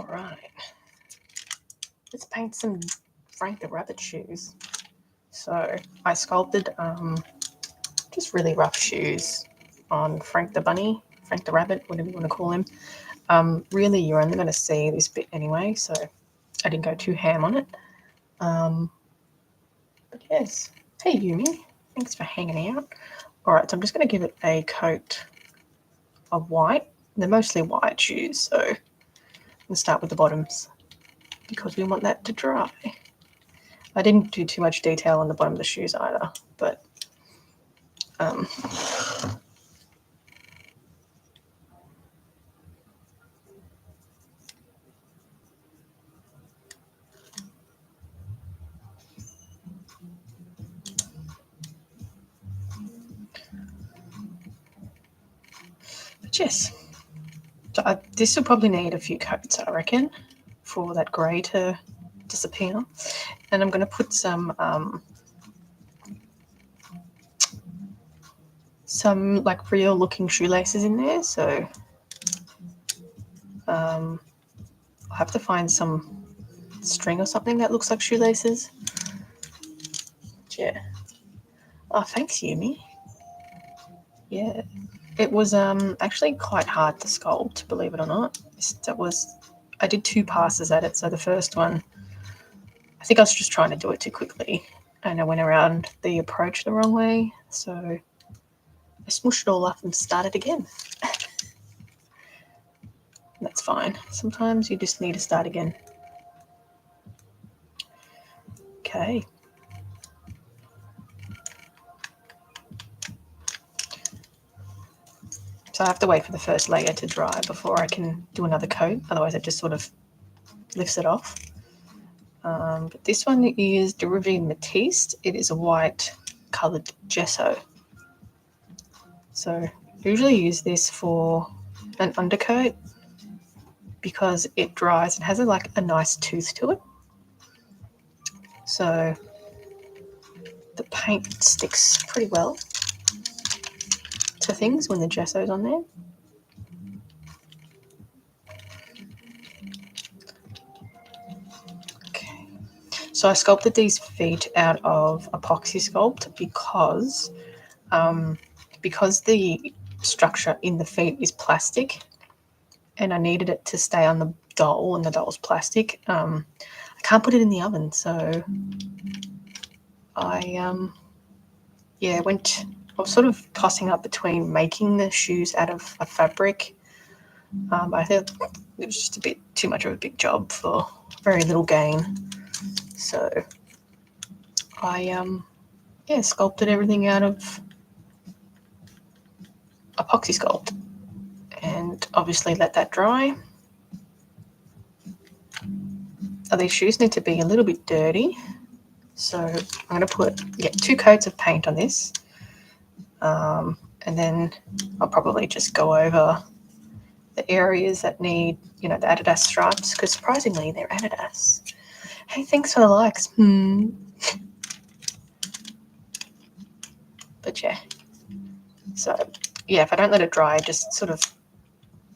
All right. Let's paint some Frank the Rabbit shoes. So I sculpted just really rough shoes on Frank the Bunny, Frank the Rabbit, whatever you want to call him. Really, you're only going to see this bit anyway, so I didn't go too ham on it. But yes. Hey, Yumi. Thanks for hanging out. All right, so I'm just going to give it a coat of white. They're mostly white shoes, so I'm going to start with the bottoms because we want that to dry. I didn't do too much detail on the bottom of the shoes either, but yes. So this will probably need a few coats, I reckon, for that grey to disappear. And I'm going to put some like real looking shoelaces in there. So I'll have to find some string or something that looks like shoelaces. Yeah. Oh, thanks, Yumi. Yeah. It was actually quite hard to sculpt, believe it or not. I did 2 passes at it. So the first one, I think I was just trying to do it too quickly, and I went around the approach the wrong way. So I smooshed it all up and started again. That's fine. Sometimes you just need to start again. Okay. So I have to wait for the first layer to dry before I can do another coat. Otherwise, it just sort of lifts it off. But this one is Derivative Matiste. It is a white coloured gesso. So I usually use this for an undercoat because it dries and has a nice tooth to it. So the paint sticks pretty well to things when the gesso's on there. Okay. So I sculpted these feet out of epoxy sculpt because the structure in the feet is plastic and I needed it to stay on the doll and the doll's plastic. I can't put it in the oven, so I was sort of tossing up between making the shoes out of a fabric. I think it was just a bit too much of a big job for very little gain. So I sculpted everything out of epoxy sculpt and obviously let that dry. Now these shoes need to be a little bit dirty, so I'm going to get 2 coats of paint on this, and then I'll probably just go over the areas that need, the Adidas stripes, because surprisingly they're Adidas. Hey, thanks for the likes. But yeah, so yeah, if I don't let it dry, it just sort of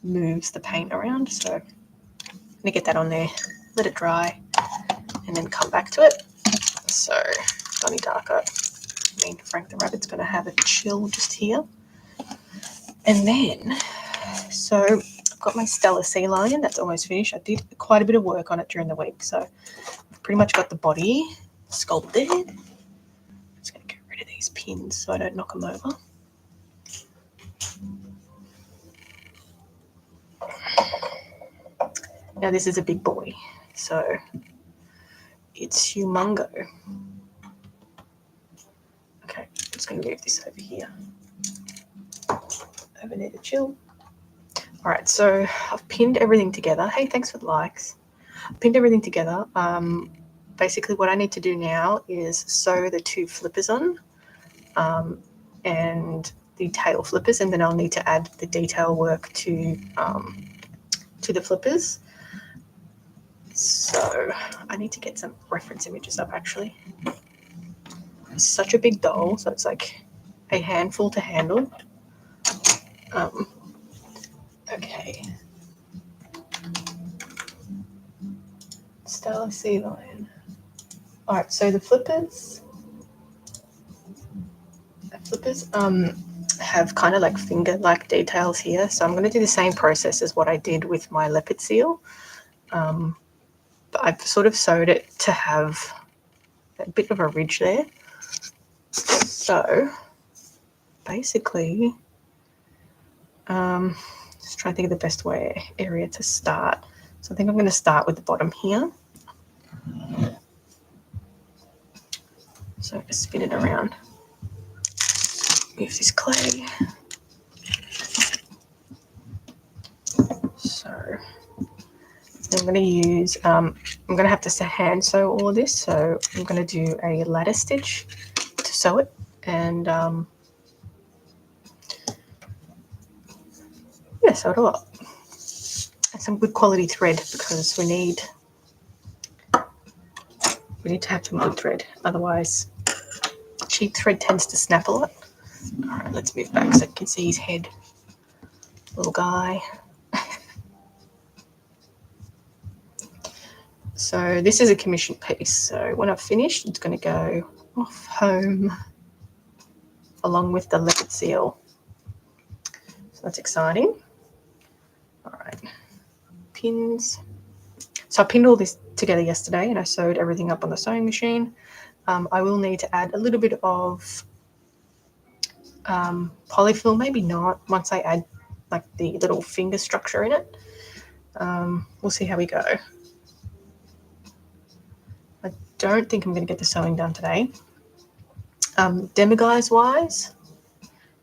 moves the paint around. So I'm going to get that on there, let it dry, and then come back to it. So Donnie Darko, Frank the Rabbit's going to have a chill just here. And then, so I've got my Stella Sea Lion, that's almost finished. I did quite a bit of work on it during the week, so I've pretty much got the body sculpted. I'm just going to get rid of these pins so I don't knock them over. Now this is a big boy, so it's humongo. Okay, I'm just going to move this over here. Over there to chill. All right, so I've pinned everything together. Hey, thanks for the likes. I've pinned everything together. Basically what I need to do now is sew the 2 flippers on and the tail flippers, and then I'll need to add the detail work to the flippers. So I need to get some reference images up actually. It's such a big doll, so it's like a handful to handle. Okay. Star Sea Lion. All right, so the flippers have kind of like finger-like details here. So I'm going to do the same process as what I did with my leopard seal. But I've sort of sewed it to have a bit of a ridge there. So basically, just trying to think of the best area to start. So I think I'm going to start with the bottom here. So just spin it around. Move this clay. So I'm going to use, I'm going to have to hand sew all of this. So I'm going to do a ladder stitch to sew it. And yeah, sew it all up. And some good quality thread, because we need to have some good thread. Otherwise, cheap thread tends to snap a lot. All right, let's move back so you can see his head. Little guy. So this is a commission piece. So when I've finished, it's going to go off home along with the leopard seal. So that's exciting. All right, pins. So I pinned all this together yesterday and I sewed everything up on the sewing machine. I will need to add a little bit of polyfill, maybe not, once I add like the little finger structure in it. We'll see how we go. I don't think I'm going to get the sewing done today. Demiguise wise,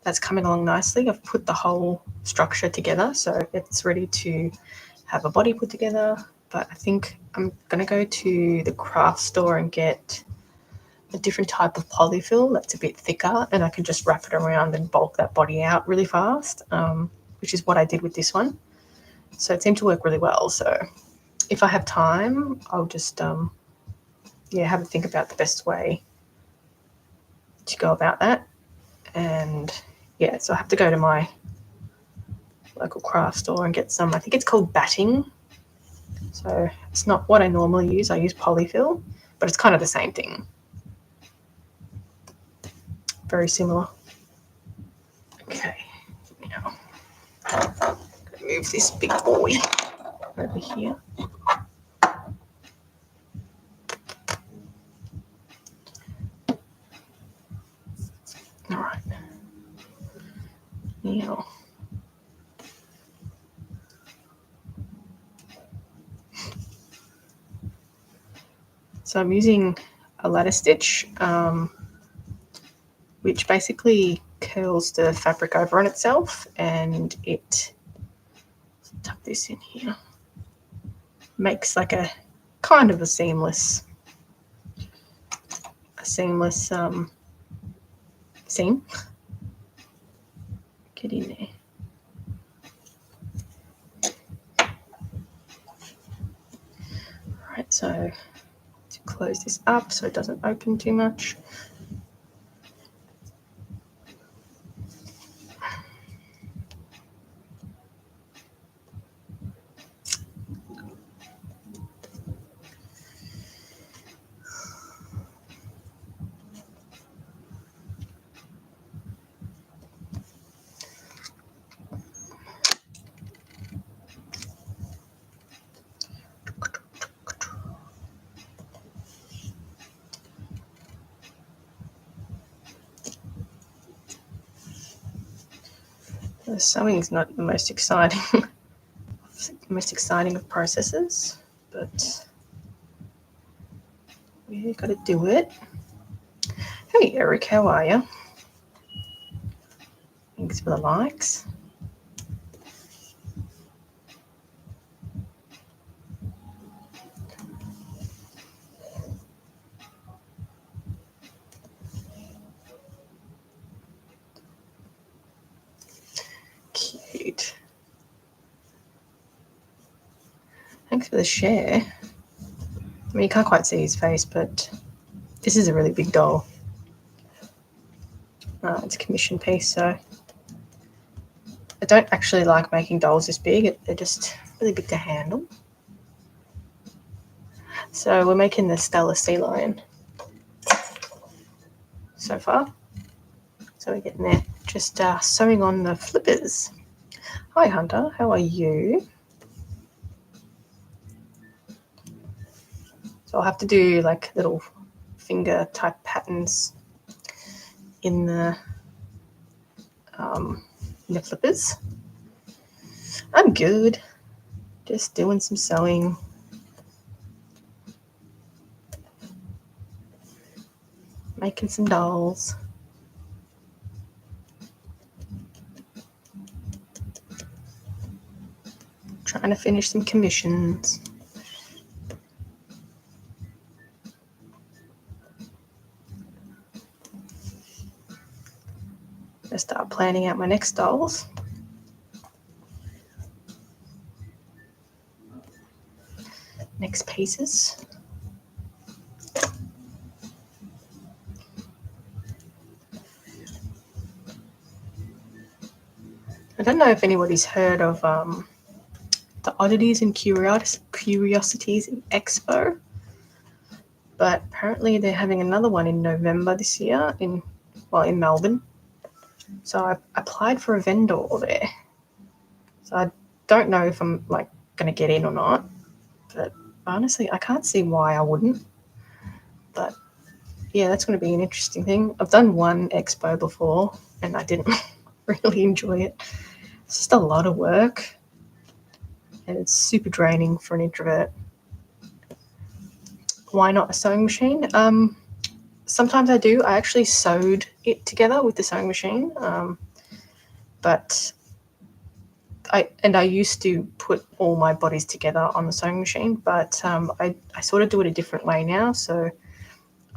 that's coming along nicely. I've put the whole structure together, so it's ready to have a body put together. But I think I'm going to go to the craft store and get a different type of polyfill that's a bit thicker, and I can just wrap it around and bulk that body out really fast, which is what I did with this one. So it seemed to work really well. So if I have time, I'll just have a think about the best way to go about that. And yeah, so I have to go to my local craft store and get some, I think it's called batting. So it's not what I normally use. I use polyfill, but it's kind of the same thing. Very similar. Okay, now I'm going to move this big boy over here. All right. Now, so I'm using a ladder stitch, which basically curls the fabric over on itself, and it, tuck this in here, makes like a kind of a seamless seam. Get in there. All right, so to close this up so it doesn't open too much. The sewing is not the most exciting, of processes, but we got to do it. Hey Eric, how are you? Thanks for the likes. Cute. Thanks for the share. I mean, you can't quite see his face, but this is a really big doll. It's a commission piece, so I don't actually like making dolls this big. They're just really big to handle. So we're making the Stella Sea Lion so far. So we're getting there. Just sewing on the flippers. Hi Hunter, how are you? So I'll have to do like little finger type patterns in the flippers. I'm good. Just doing some sewing. Making some dolls. Trying to finish some commissions. Gonna start planning out my next dolls. Next pieces. I don't know if anybody's heard of the Oddities and Curiosities Expo, but apparently they're having another one in November this year in Melbourne. So I applied for a vendor there. So I don't know if I'm like going to get in or not, but honestly I can't see why I wouldn't. But yeah, that's going to be an interesting thing. I've done one expo before and I didn't really enjoy it. It's just a lot of work and it's super draining for an introvert. Why not a sewing machine? Sometimes I do. I actually sewed it together with the sewing machine, but I used to put all my bodies together on the sewing machine, but I sort of do it a different way now. So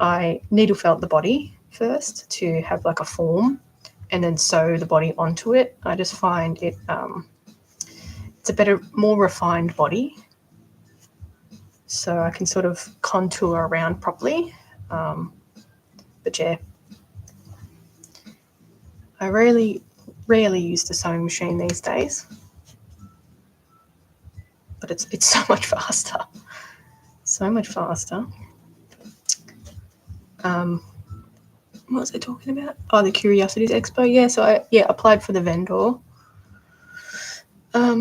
I needle felt the body first to have like a form and then sew the body onto it. I just find it it's a better, more refined body, so I can sort of contour around properly. But yeah, I rarely use the sewing machine these days, but it's so much faster. So much faster. What was I talking about? Oh, the Curiosities Expo. Yeah, so I applied for the vendor. So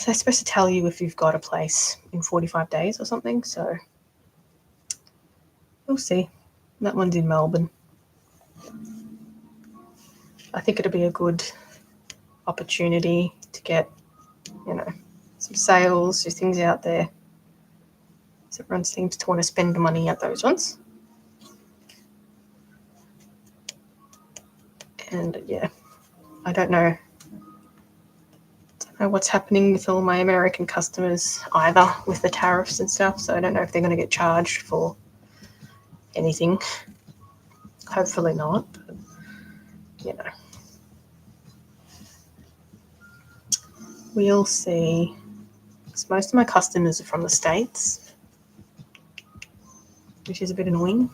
they're supposed to tell you if you've got a place in 45 days or something. So we'll see. That one's in Melbourne. I think it'll be a good opportunity to get, some sales, just things out there. So everyone seems to want to spend the money at those ones. And yeah, I don't know what's happening with all my American customers either with the tariffs and stuff. So I don't know if they're going to get charged for anything. Hopefully not. But, we'll see. Because most of my customers are from the States, which is a bit annoying.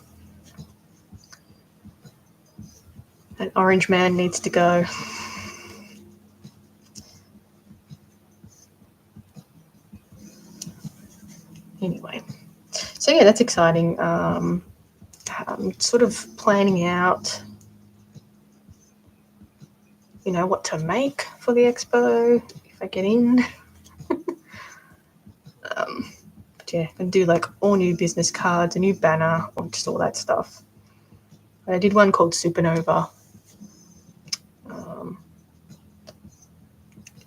That orange man needs to go. Anyway, so yeah, that's exciting. I'm sort of planning out, what to make for the expo if I get in. But yeah, I can do like all new business cards, a new banner, or just all that stuff. I did one called Supernova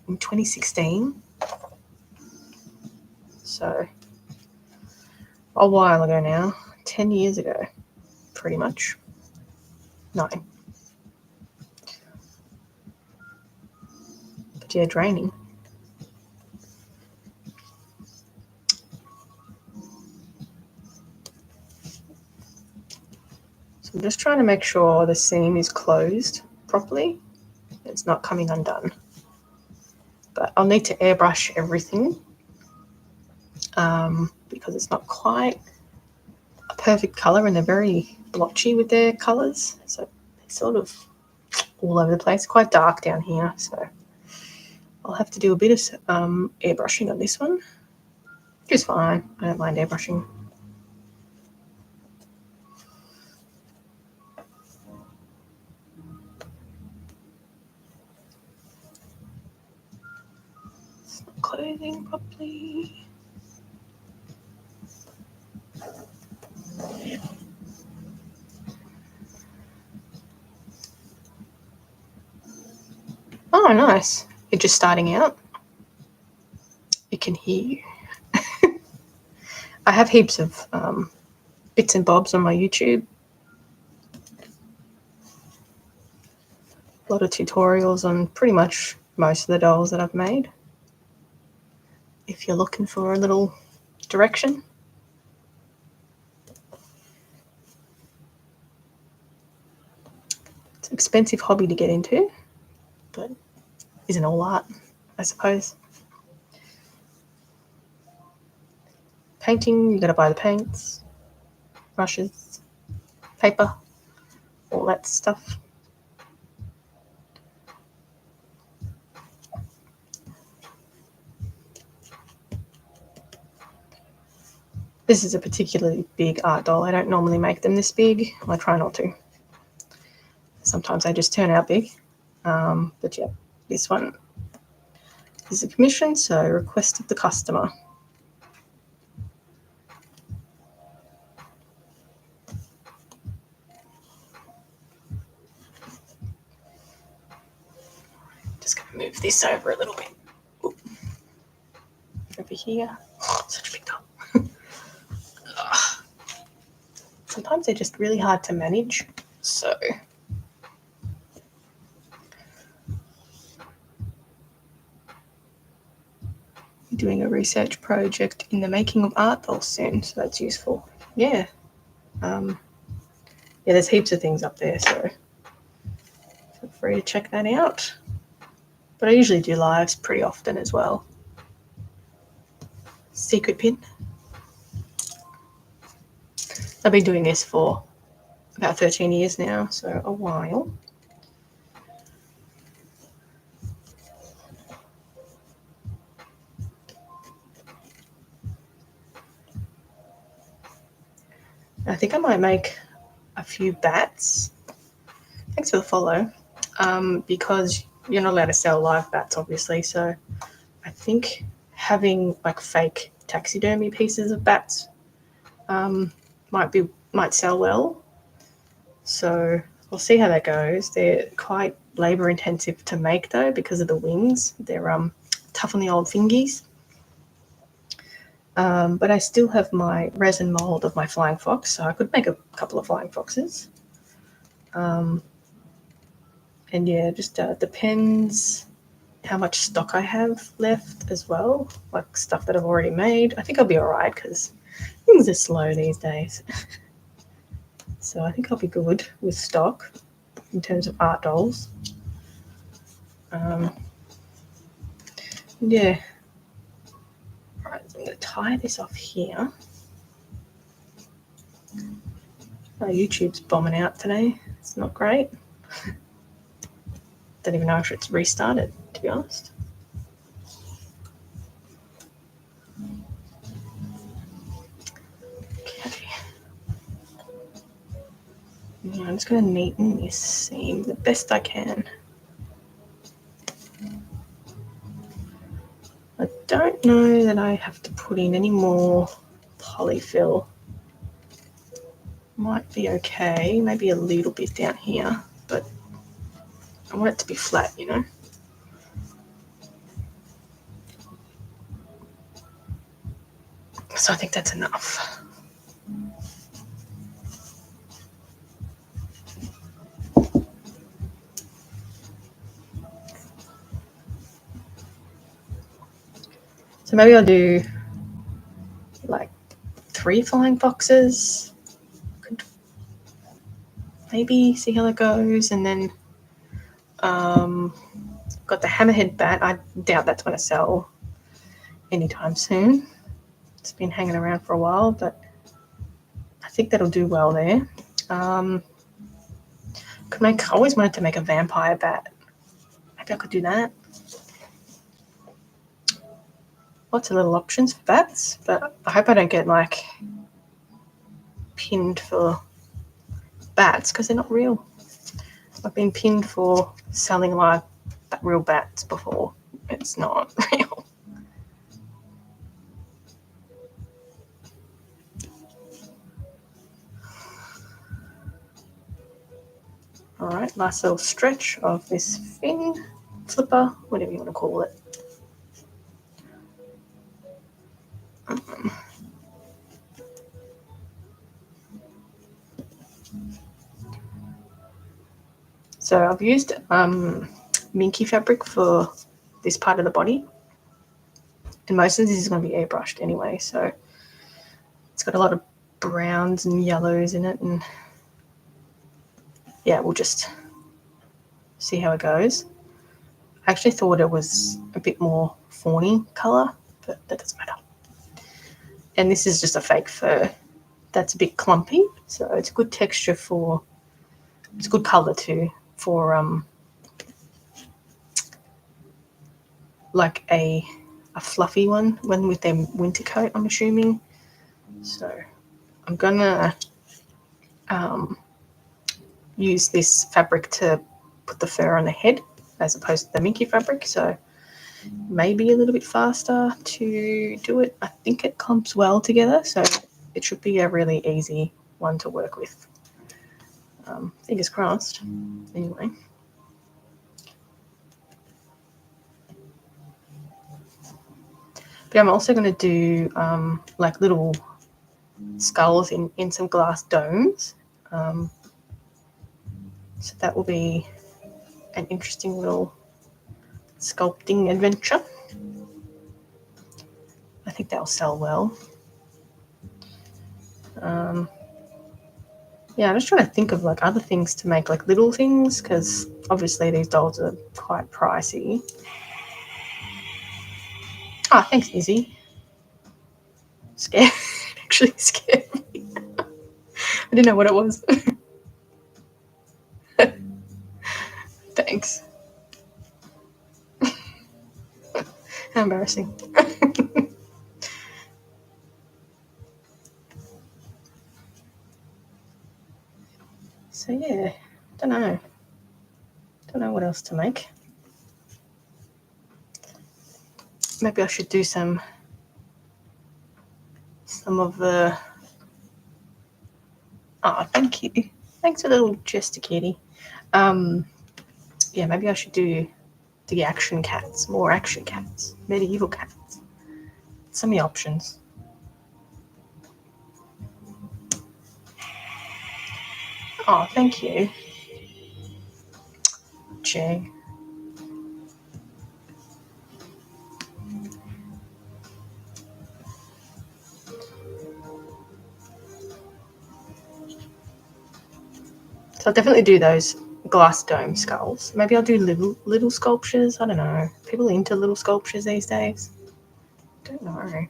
in 2016. So a while ago now, 10 years ago, pretty much. 9. But yeah, draining. So I'm just trying to make sure the seam is closed properly. It's not coming undone. But I'll need to airbrush everything because it's not quite a perfect colour and they're very blotchy with their colours. So they're sort of all over the place, quite dark down here. So I'll have to do a bit of airbrushing on this one, which is fine. I don't mind airbrushing. closing properly. Oh, nice. You're just starting out. It can hear you. I have heaps of bits and bobs on my YouTube. A lot of tutorials on pretty much most of the dolls that I've made. If you're looking for a little direction. It's an expensive hobby to get into, but isn't all art, I suppose. Painting, you got to buy the paints, brushes, paper, all that stuff. This is a particularly big art doll. I don't normally make them this big. I try not to. Sometimes they just turn out big. But yeah, this one is a commission, so request of the customer. Just going to move this over a little bit. Ooh. Over here. Such a big doll. Sometimes they're just really hard to manage, so doing a research project in the making of Artdoll soon, so that's useful. Yeah. Yeah, there's heaps of things up there, so feel free to check that out. But I usually do lives pretty often as well. Secret pin. I've been doing this for about 13 years now, so a while. I think I might make a few bats. Thanks for the follow. Because you're not allowed to sell live bats, obviously, so I think having like fake taxidermy pieces of bats might sell well. So we'll see how that goes. They're quite labor intensive to make though because of the wings. They're tough on the old fingies. But I still have my resin mold of my flying fox, so I could make a couple of flying foxes. And yeah, just depends how much stock I have left as well, like stuff that I've already made. I think I'll be all right because things are slow these days. So I think I'll be good with stock in terms of art dolls. Yeah. All right, so I'm going to tie this off here. My YouTube's bombing out today. It's not great. Don't even know if it's restarted, to be honest. Okay. Yeah, I'm just going to neaten this seam the best I can. I don't know that I have to put in any more polyfill. Might be okay, maybe a little bit down here, but I want it to be flat, you know. So I think that's enough. So maybe I'll do like 3 flying foxes. Could maybe see how that goes, and then got the hammerhead bat. I doubt that's going to sell anytime soon. It's been hanging around for a while, but I think that'll do well there. I always wanted to make a vampire bat. Maybe I could do that. Lots of little options for bats, but I hope I don't get like pinned for bats because they're not real. I've been pinned for selling live real bats before. It's not real. All right, last little stretch of this fin, flipper, whatever you want to call it. So I've used minky fabric for this part of the body, and most of this is going to be airbrushed anyway, so it's got a lot of browns and yellows in it, and yeah, we'll just see how it goes. I actually thought it was a bit more fawny colour, but that doesn't matter. And this is just a fake fur that's a bit clumpy, so it's a good texture for, it's a good colour too for like a fluffy one with their winter coat, I'm assuming. So I'm gonna use this fabric to put the fur on the head as opposed to the minky fabric, so maybe a little bit faster to do it. I think it clumps well together, so it should be a really easy one to work with. Fingers crossed. Anyway. But I'm also going to do like little skulls in some glass domes. So that will be an interesting little sculpting adventure. I think that'll sell well. Yeah, I'm just trying to think of like other things to make, like little things, because obviously these dolls are quite pricey. Oh, thanks, Izzy. Scared. It actually scared me. I didn't know what it was. Thanks. How embarrassing. So yeah, don't know what else to make. Maybe I should do some of the. Oh, thank you. Thanks for the little jester kitty. Yeah, maybe I should do the action cats, more action cats, medieval cats. Some of the options. Oh, thank you. Jay. So I'll definitely do those glass dome skulls. Maybe I'll do little sculptures. I don't know. People into little sculptures these days. Don't know.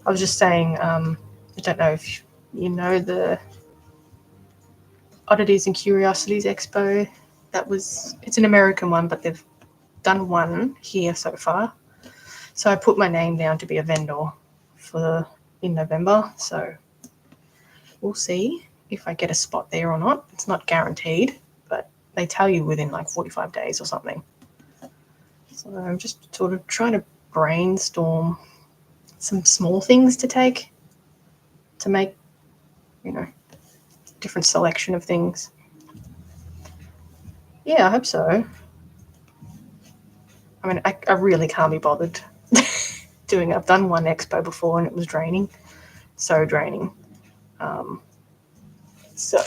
I was just saying, I don't know if you know the Oddities and Curiosities Expo. It's an American one, but they've done one here so far. So I put my name down to be a vendor in November. So we'll see if I get a spot there or not. It's not guaranteed, but they tell you within like 45 days or something. So I'm just sort of trying to brainstorm some small things to make, different selection of things. Yeah, I hope so. I mean, I really can't be bothered I've done one expo before and it was draining. So draining. So,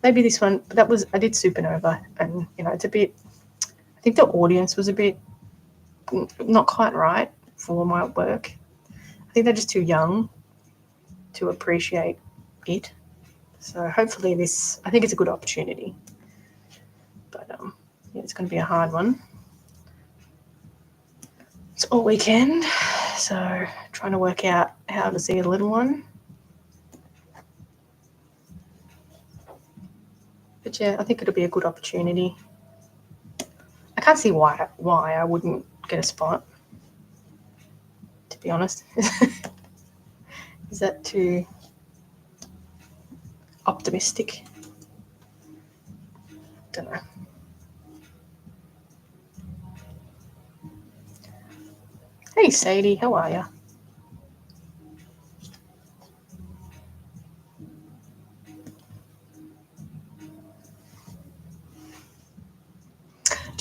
maybe this one, I did Supernova, and, it's a bit, I think the audience was a bit not quite right for my work. I think they're just too young to appreciate it. So hopefully I think it's a good opportunity. But yeah, it's going to be a hard one. It's all weekend, so trying to work out how to see a little one. But yeah, I think it'll be a good opportunity. I can't see why I wouldn't get a spot, to be honest. Is that too optimistic? Don't know. Hey Sadie, how are you?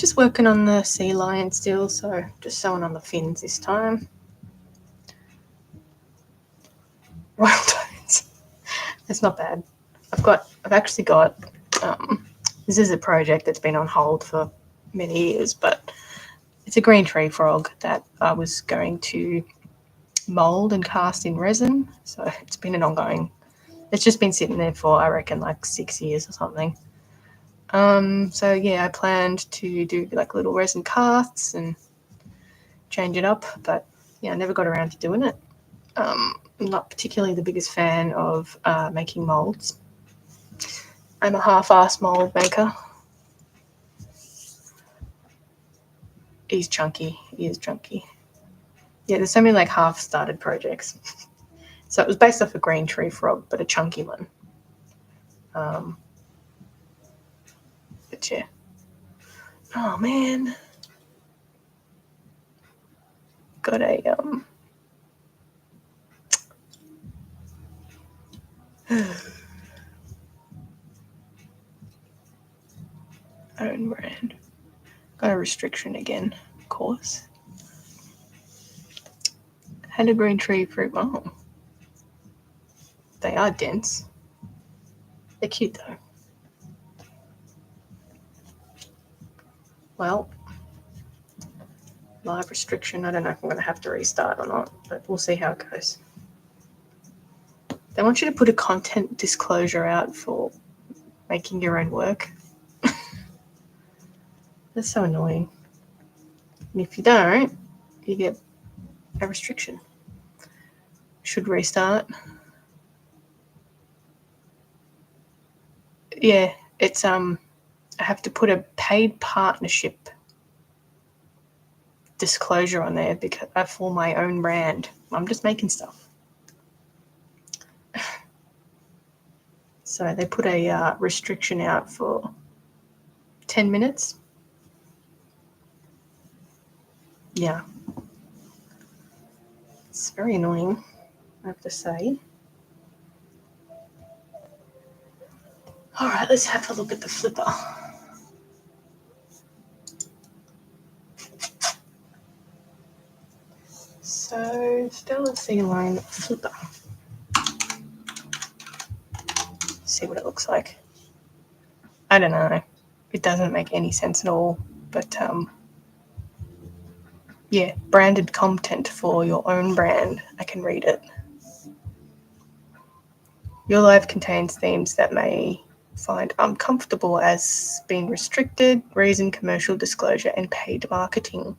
just working on the sea lion still, so just sewing on the fins this time. Royal toads. It's not bad. I've actually got, this is a project that's been on hold for many years, but it's a green tree frog that I was going to mold and cast in resin. So it's been an ongoing, it's just been sitting there for, I reckon, like 6 years or something. So yeah, I planned to do like little resin casts and change it up, but yeah, I never got around to doing it. I'm not particularly the biggest fan of making molds. I'm a half-assed mold maker. He's chunky. He is chunky. Yeah, there's so many like half-started projects. So it was based off a green tree frog, but a chunky one. But yeah. Oh man. Got a own brand. Got a restriction again, of course. Had a green tree fruit. Oh. They are dense. They're cute though. Well, live restriction. I don't know if I'm going to have to restart or not, but we'll see how it goes. They want you to put a content disclosure out for making your own work. That's so annoying. And if you don't, you get a restriction. Should restart. Yeah, it's I have to put a paid partnership disclosure on there because for my own brand. I'm just making stuff. So they put a restriction out for 10 minutes. Yeah. It's very annoying, I have to say. All right, let's have a look at the flipper. So, Stella Sea Line flipper. See what it looks like. I don't know. It doesn't make any sense at all. But yeah, branded content for your own brand. I can read it. Your life contains themes that may find uncomfortable as being restricted, reason, commercial disclosure, and paid marketing.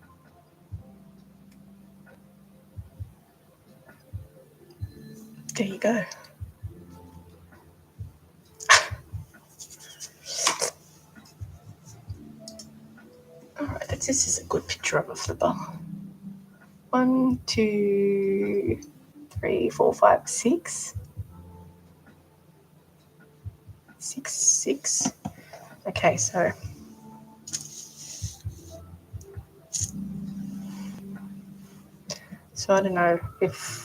There you go. Alright, this is a good picture of a flipper. 1, 2, 3, 4, 5, 6. 6. Okay, so I don't know if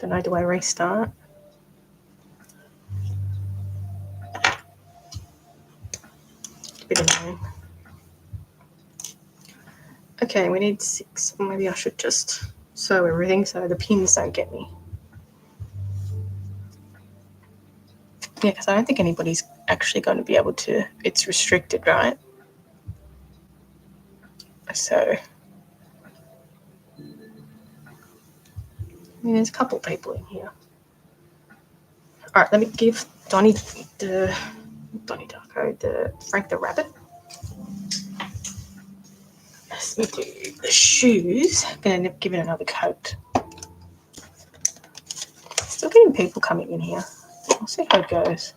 do I restart? A bit annoying. Okay, we need 6. Maybe I should just sew everything so the pins don't get me. Yeah, because I don't think anybody's actually going to be able to. It's restricted, right? So, I mean, there's a couple people in here. All right, let me give Donnie Darko, the Frank the Rabbit. Let me do the shoes. I'm going to give it another coat. Still getting people coming in here. We'll see how it goes.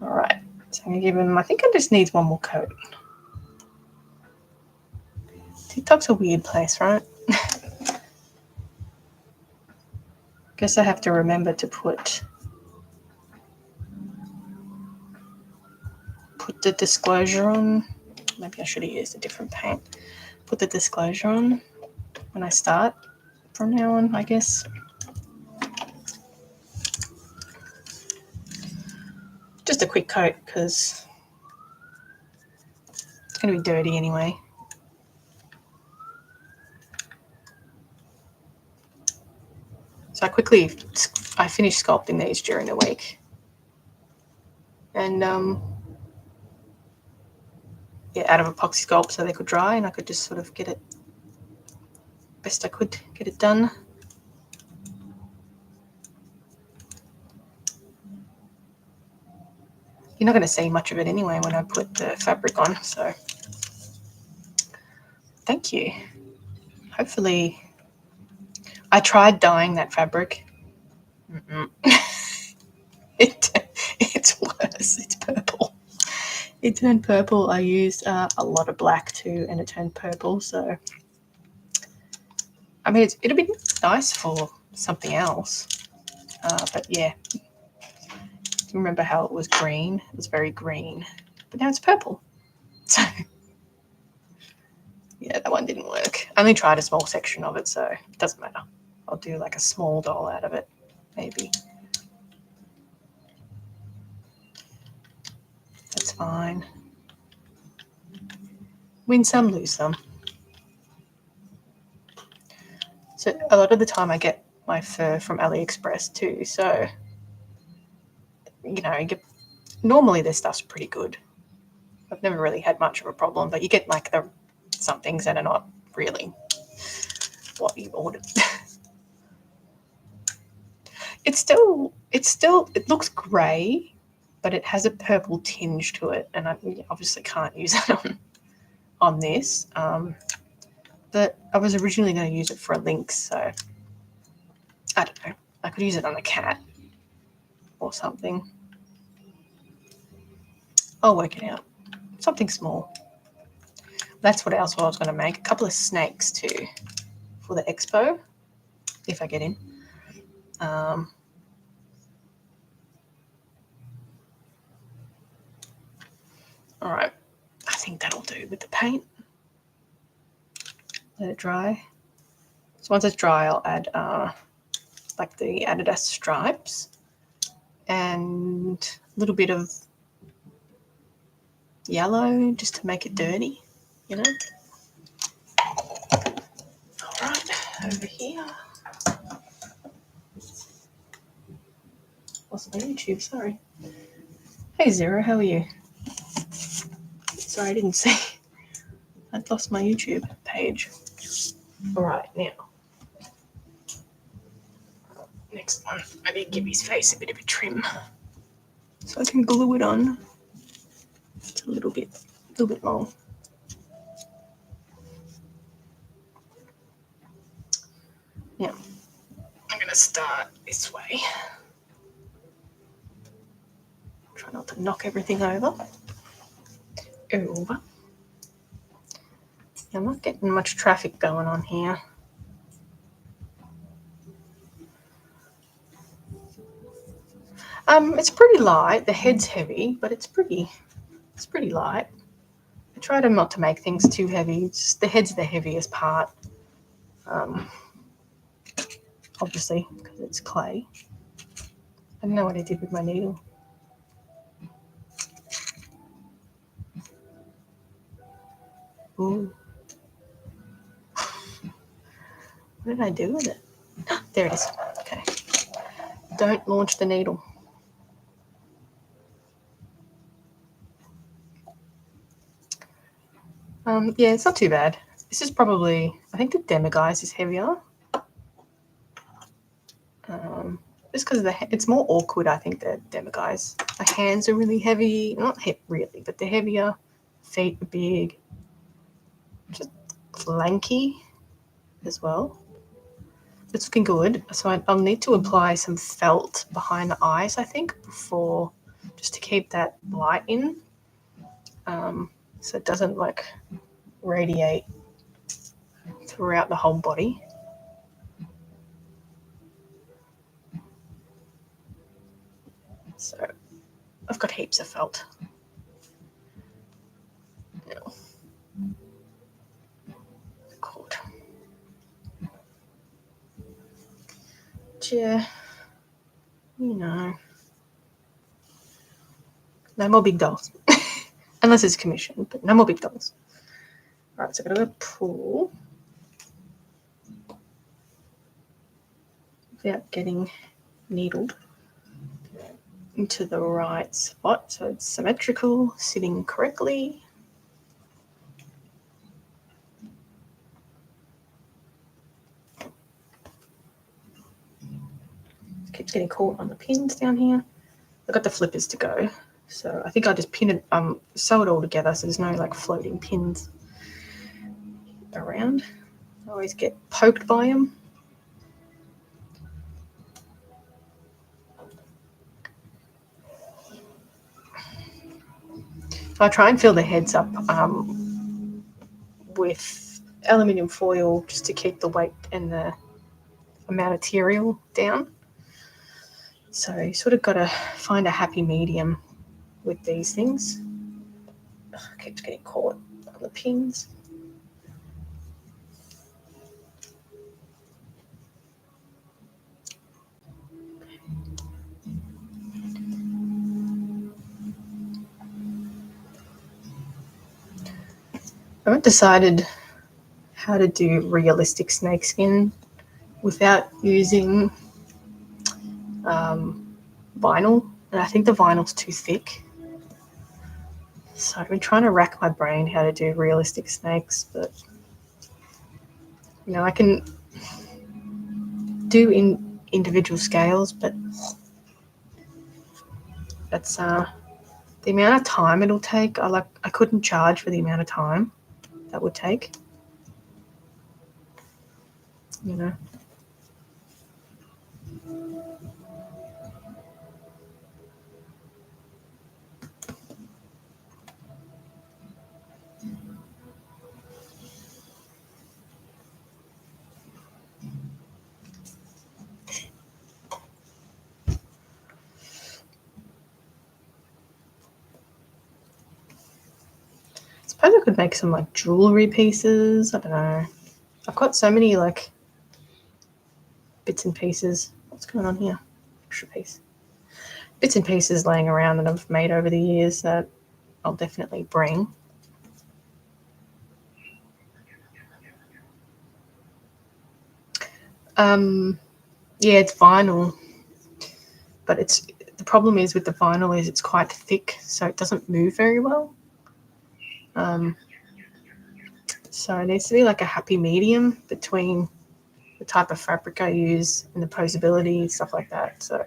All right, so I'm going to give him, I think it just needs one more coat. TikTok's a weird place, right? Guess I have to remember to put the disclosure on. Maybe I should have used a different paint. Put the disclosure on when I start from now on, I guess. Just a quick coat because it's going to be dirty anyway. So I finished sculpting these during the week. And yeah, out of epoxy sculpt so they could dry and I could just sort of get it best I could get it done. You're not going to see much of it anyway when I put the fabric on, so thank you. Hopefully, I tried dyeing that fabric. It's worse. It's purple. It turned purple. I used a lot of black too, and it turned purple. So, I mean, it'll be nice for something else. But yeah, remember how it was green? It was very green, but now it's purple. So yeah, that one didn't work. I only tried a small section of it, so it doesn't matter. I'll do like a small doll out of it, maybe. That's fine. Win some, lose some. So a lot of the time I get my fur from AliExpress too. So, you know, normally their stuff's pretty good. I've never really had much of a problem, but you get like some things that are not really what you ordered. It looks grey, but it has a purple tinge to it, and I obviously can't use it on this. But I was originally going to use it for a lynx, so I don't know. I could use it on a cat or something. I'll work it out. Something small. That's what else I was going to make. A couple of snakes too for the expo, if I get in. All right. I think that'll do with the paint. Let it dry. So once it's dry, I'll add like the Adidas stripes and a little bit of yellow just to make it dirty, you know. All right, over here. Lost my YouTube, sorry. Hey Zero, how are you? Sorry, I didn't see. I'd lost my YouTube page. All right, now. Next one, I need to give his face a bit of a trim so I can glue it on. It's a little bit long. Now, I'm going to start this way. Try not to knock everything over. I'm not getting much traffic going on here. It's pretty light. The head's heavy, but it's pretty light. I try not to make things too heavy. The head's the heaviest part. Obviously, because it's clay. I don't know what I did with my needle. Ooh. What did I do with it? There it is. Okay. Don't launch the needle. Yeah, it's not too bad. This is probably, I think the Demiguise is heavier. Just because it's more awkward, I think, the Demiguise. My hands are really heavy. Not really, but they're heavier. Feet are big. Just lanky as well. It's looking good. So I'll need to apply some felt behind the eyes, I think, before, just to keep that light in. So it doesn't like radiate throughout the whole body. So I've got heaps of felt. No. Good. Yeah. You know. No more big dolls. Unless it's commission, but no more big dolls. All right, so I'm going to pull without getting needled into the right spot, so it's symmetrical, sitting correctly. It keeps getting caught on the pins down here. I've got the flippers to go, so I think I'll just pin it, sew it all together so there's no like floating pins around. I always get poked by them. I try and fill the heads up with aluminium foil just to keep the weight and the amount of material down. So you sort of got to find a happy medium with these things. Ugh, keeps getting caught on the pins. I haven't decided how to do realistic snakeskin without using vinyl, and I think the vinyl's too thick. So I've been trying to rack my brain how to do realistic snakes, but you know, I can do in individual scales, but that's the amount of time it'll take. I couldn't charge for the amount of time that would take, you know. I suppose I could make some like jewelry pieces. I don't know. I've got so many like bits and pieces. What's going on here? Extra piece. Bits and pieces laying around that I've made over the years that I'll definitely bring. Yeah, it's vinyl, but the problem is with the vinyl is it's quite thick, so it doesn't move very well. So it needs to be like a happy medium between the type of fabric I use and the posability, stuff like that. So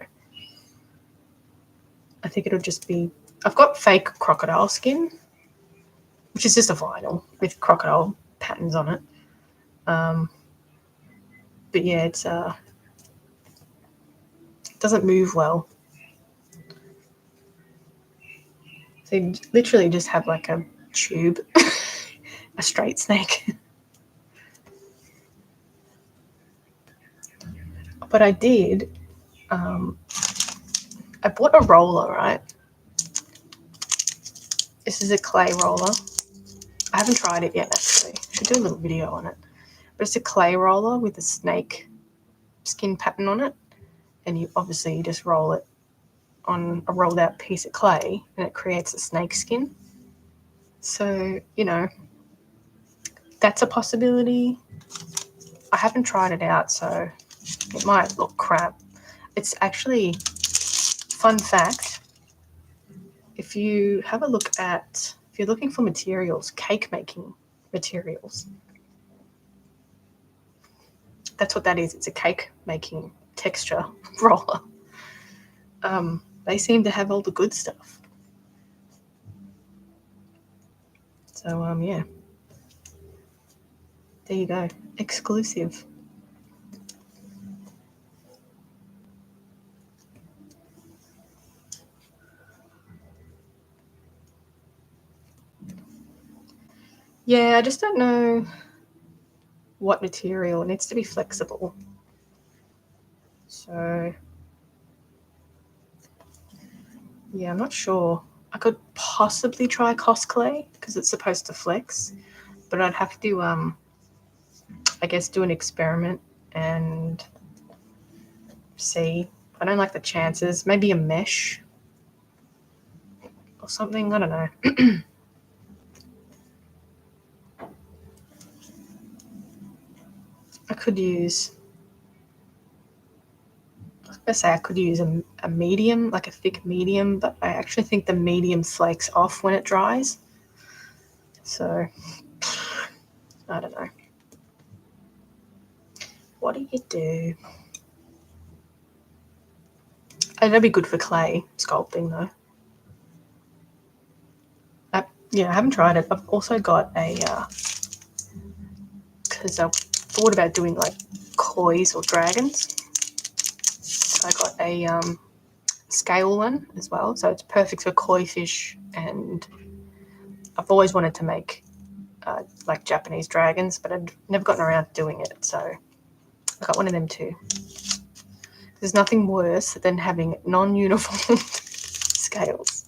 I think it'll just be, I've got fake crocodile skin, which is just a vinyl with crocodile patterns on it. But yeah, it doesn't move well. So you literally just have like a tube, a straight snake. But I did, I bought a roller, right? This is a clay roller. I haven't tried it yet, actually. I should do a little video on it. But it's a clay roller with a snake skin pattern on it. And you just roll it on a rolled out piece of clay and it creates a snake skin. So, you know, that's a possibility. I haven't tried it out, so it might look crap. It's actually, fun fact, if you have a look at, if you're looking for materials, cake making materials, that's what that is. It's a cake making texture roller. They seem to have all the good stuff. So, yeah. There you go. Exclusive. Yeah, I just don't know what material. It needs to be flexible. So, yeah, I'm not sure. I could possibly try Cosclay because it's supposed to flex, but I'd have to, I guess, do an experiment and see. I don't like the chances. Maybe a mesh or something. I don't know. I could use, I was gonna say I could use a medium, like a thick medium, but I actually think the medium flakes off when it dries. So, I don't know. What do you do? Oh, that'd be good for clay sculpting though. Yeah, I haven't tried it. I've also got a, because I thought about doing like kois or dragons. So I got a scale one as well. So it's perfect for koi fish, and I've always wanted to make like Japanese dragons, but I'd never gotten around to doing it. So I got one of them too. There's nothing worse than having non-uniform scales.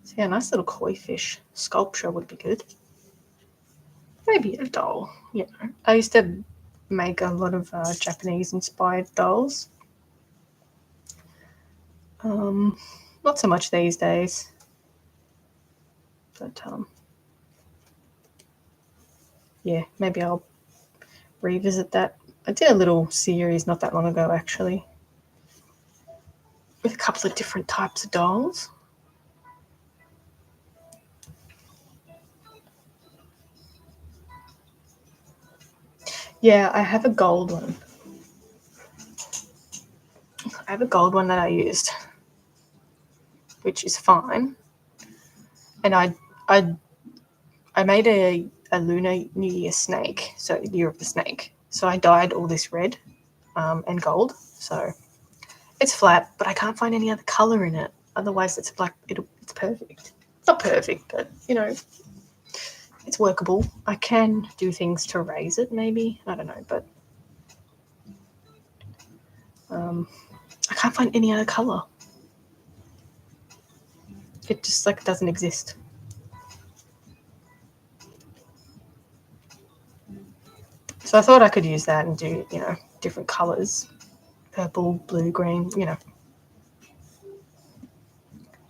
So yeah, a nice little koi fish sculpture would be good. Maybe a doll, you know. I used to make a lot of Japanese-inspired dolls. Not so much these days, but yeah, maybe I'll revisit that. I did a little series not that long ago, actually, with a couple of different types of dolls. Yeah, I have a gold one. I have a gold one that I used, which is fine. And I made a Lunar New Year snake, so Year of the Snake. So I dyed all this red and gold. So it's flat, but I can't find any other color in it. Otherwise, it's like it's perfect. It's not perfect, but you know, it's workable. I can do things to raise it, maybe. I don't know, but I can't find any other color. It just like doesn't exist. So I thought I could use that and do, you know, different colors. Purple, blue, green, you know.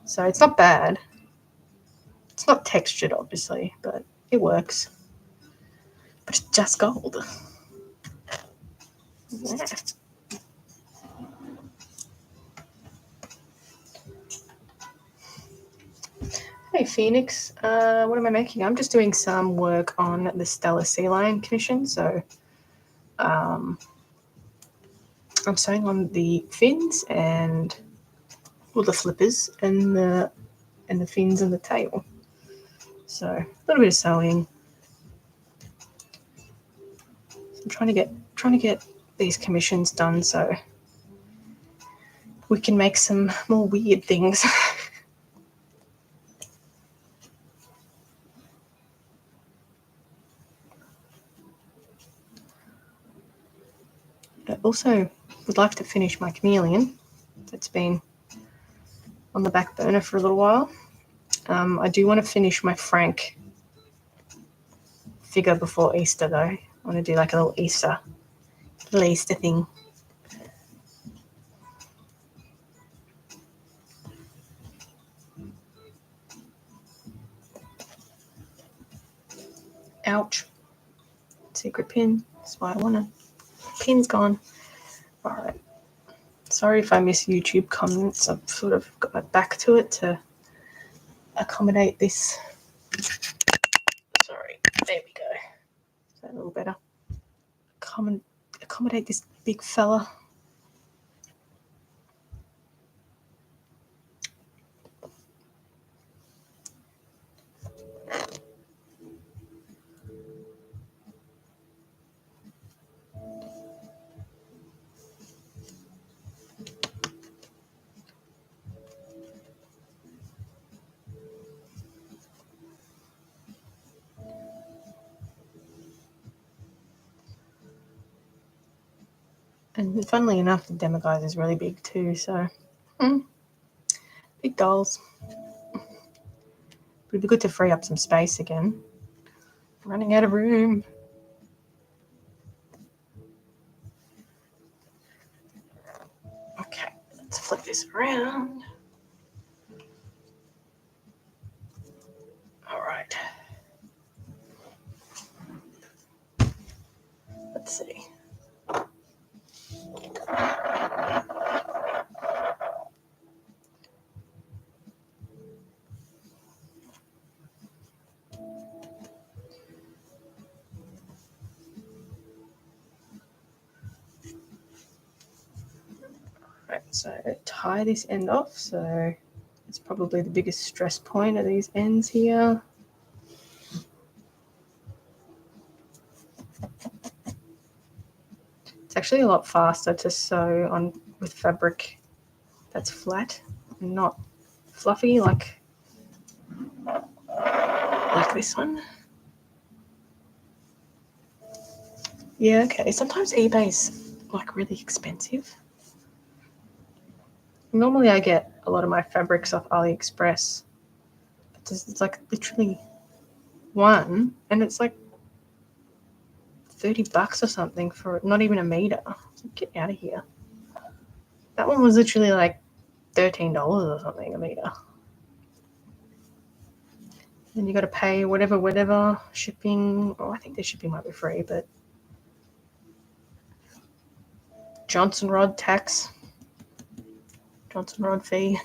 So it's not bad. It's not textured, obviously, but it works. But it's just gold. Yeah. Hey, Phoenix. What am I making? I'm just doing some work on the Stellar Sea Lion commission. So I'm sewing on the fins and all the flippers and the fins and the tail. So a little bit of sewing. I'm trying to get these commissions done so we can make some more weird things. I also would like to finish my chameleon. That's been on the back burner for a little while. I do want to finish my Frank figure before Easter, though. I want to do like a little Easter thing. Ouch. Secret pin. That's why I want to. Pin's gone. All right. Sorry if I miss YouTube comments. I've sort of got my back to it to accommodate this. Sorry. There we go. Is that a little better? Accommodate this big fella. And funnily enough, the Demiguise is really big too, so big dolls. It'd be good to free up some space again. Running out of room. Okay, let's flip this around. All right. Let's see. Right, so tie this end off. So it's probably the biggest stress point of these ends here. It's actually a lot faster to sew on with fabric that's flat and not fluffy like this one. Yeah, okay. Sometimes eBay's like really expensive. Normally I get a lot of my fabrics off AliExpress. But it's like literally one and it's like $30 or something for not even a meter. Get out of here. That one was literally like $13 or something a meter. And you got to pay whatever shipping. Oh, I think the shipping might be free, but Johnson Rod tax, Johnson Rod fee.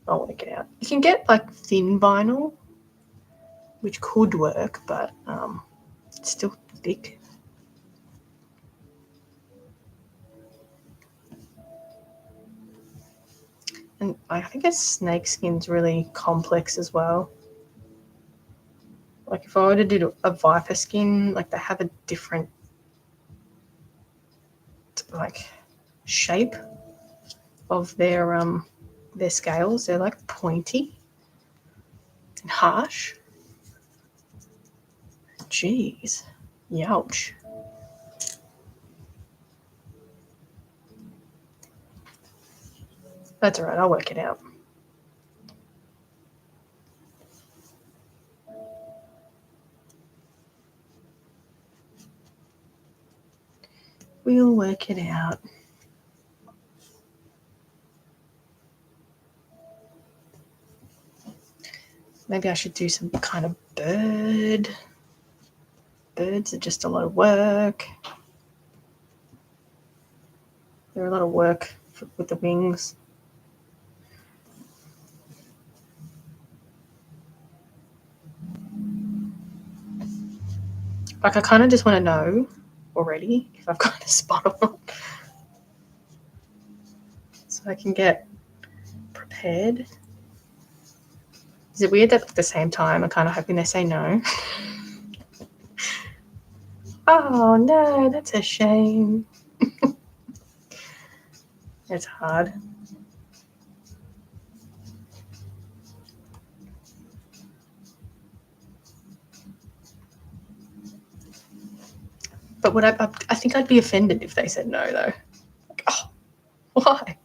I'll work it out. You can get like thin vinyl, which could work, but it's still thick. And I think a snake skin's really complex as well. Like if I were to do a viper skin, like they have a different like shape of their scales. They're like pointy and harsh. Jeez, youch. That's all right. I'll work it out. We'll work it out. Maybe I should do some kind of bird. Birds are just a lot of work. They're a lot of work with the wings. Like I kind of just want to know already if I've got a spot or not. So I can get prepared. Is it weird that at the same time I'm kind of hoping they say no? Oh no, that's a shame. It's hard. But would I think I'd be offended if they said no though. Like, oh, why?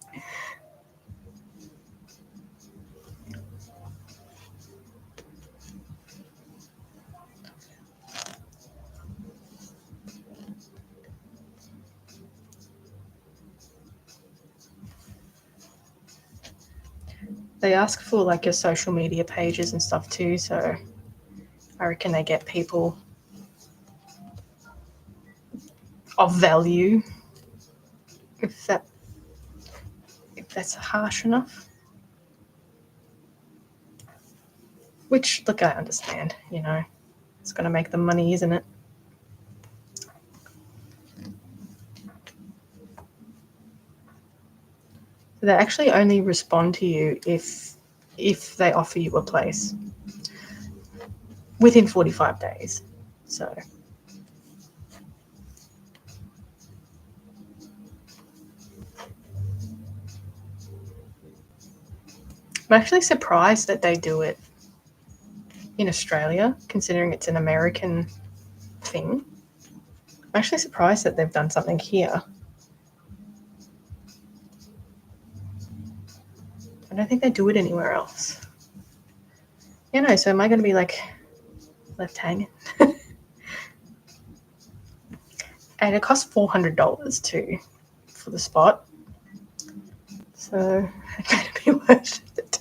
They ask for like your social media pages and stuff too, so I reckon they get people of value if that's harsh enough. Which, look, I understand, you know. It's going to make them money, isn't it? They actually only respond to you if they offer you a place within 45 days. So I'm actually surprised that they do it in Australia, considering it's an American thing. I'm actually surprised that they've done something here. I don't think they do it anywhere else. Yeah, no, so am I going to be like left hanging? And it costs $400 too for the spot. So it better be worth it.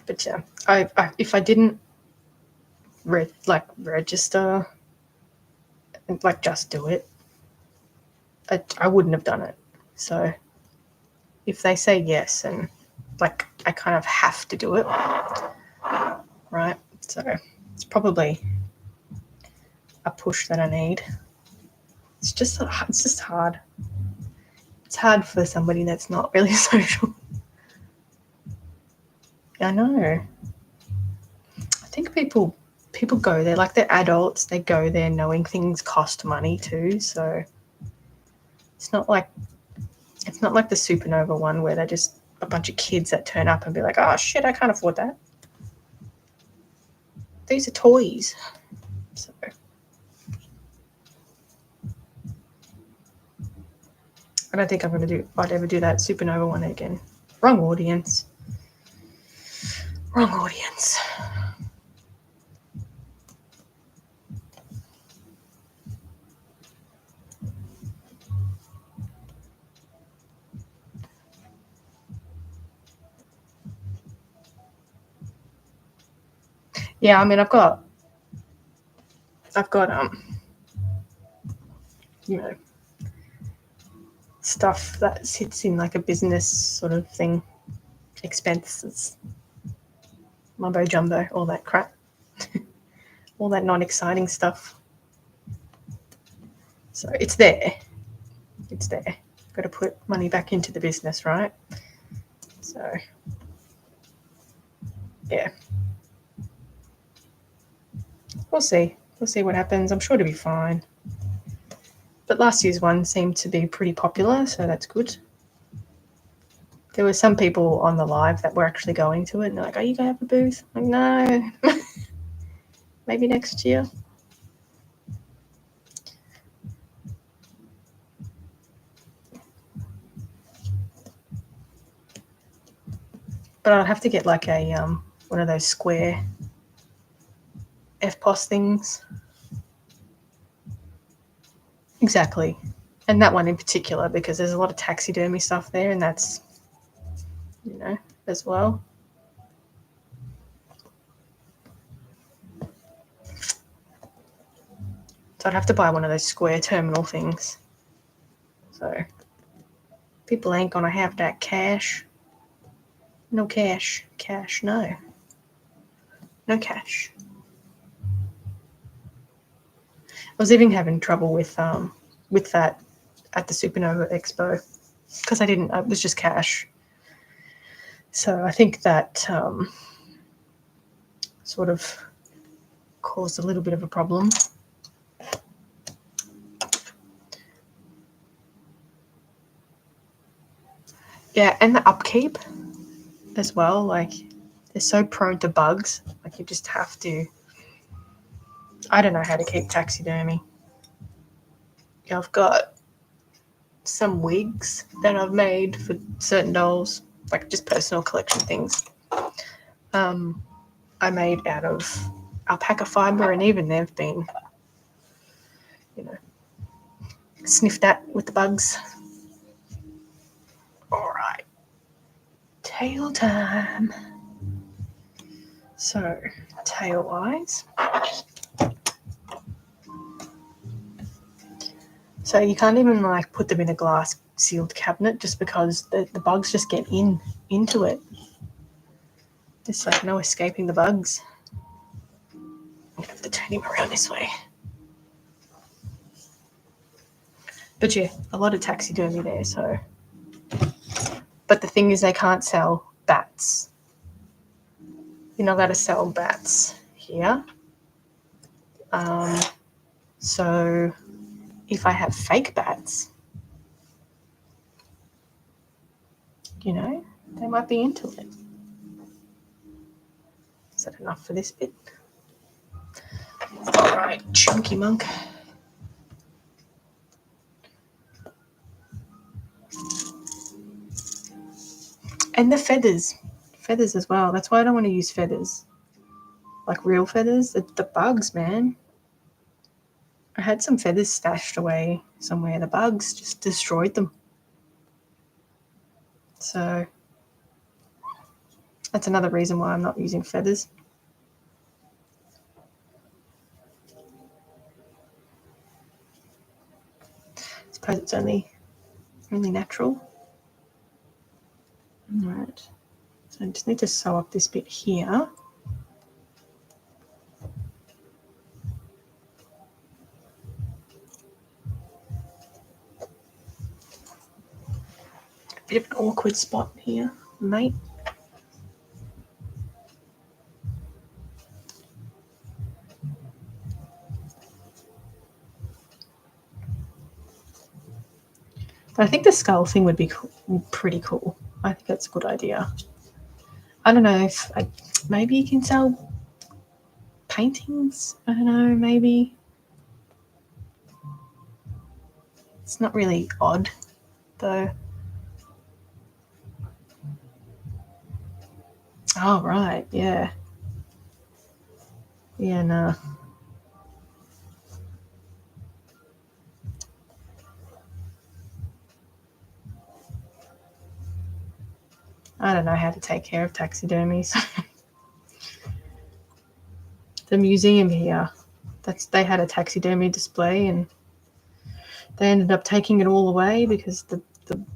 But yeah, if I didn't register and like just do it, I wouldn't have done it. So if they say yes and like I kind of have to do it, right? So it's probably a push that I need. It's just hard. It's hard for somebody that's not really social. I know. I think people go there like they're adults. They go there knowing things cost money too. So it's not like the Supernova one where they're just a bunch of kids that turn up and be like, "Oh shit, I can't afford that." These are toys. So I don't think I'd ever do that Supernova one again. Wrong audience. Wrong audience. Yeah, I mean, I've got you know, stuff that sits in like a business sort of thing, expenses, mumbo jumbo, all that crap, all that non-exciting stuff. So it's there. It's there. Got to put money back into the business, right? So yeah, we'll see. We'll see what happens. I'm sure it'll be fine. But last year's one seemed to be pretty popular, so that's good. There were some people on the live that were actually going to it, and they're like, "Are you going to have a booth?" I'm like, no. Maybe next year. But I'll have to get like a one of those square FPOS things. Exactly. And that one in particular, because there's a lot of taxidermy stuff there, and that's, as well. So I'd have to buy one of those square terminal things. So people ain't gonna have that cash. No cash. Cash, no. No cash. I was even having trouble with that at the Supernova Expo because it was just cash. So I think that sort of caused a little bit of a problem. Yeah, and the upkeep as well. Like, they're so prone to bugs. Like, you just have to. I don't know how to keep taxidermy. Yeah, I've got some wigs that I've made for certain dolls, like just personal collection things. I made out of alpaca fiber, and even they've been, sniffed at with the bugs. All right, tail time. So, tail-wise. So you can't even like put them in a glass sealed cabinet just because the bugs just get into it. There's like no escaping the bugs. I'm gonna have to turn him around this way. But yeah, a lot of taxidermy there, so. But the thing is, they can't sell bats. You're not allowed to sell bats here. So if I have fake bats, you know, they might be into it. Is that enough for this bit? All right, chunky monk. And the feathers as well. That's why I don't want to use feathers, like real feathers. The bugs, man. I had some feathers stashed away somewhere. The bugs just destroyed them. So that's another reason why I'm not using feathers. I suppose it's only natural. All right. So I just need to sew up this bit here. Bit of an awkward spot here, mate. But I think the skull thing would be pretty cool. I think that's a good idea. I don't know if maybe you can sell paintings. I don't know, maybe. It's not really odd, though. Oh, right, yeah. Yeah, no. I don't know how to take care of taxidermies. The museum here, they had a taxidermy display and they ended up taking it all away because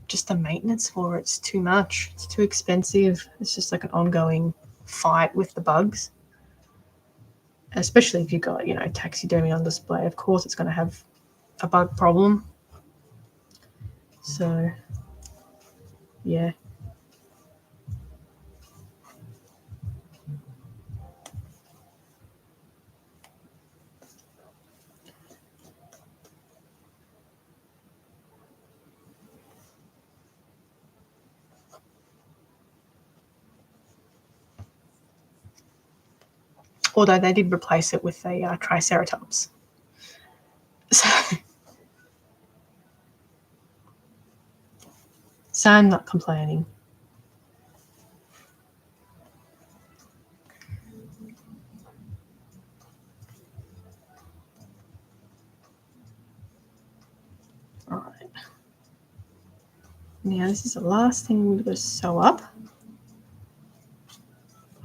just the maintenance for it's too much. It's too expensive. It's just like an ongoing fight with the bugs. Especially if you've got, taxidermy on display. Of course it's going to have a bug problem. So, yeah. Although they did replace it with a Triceratops. So I'm not complaining. All right. Now this is the last thing we've got to sew up.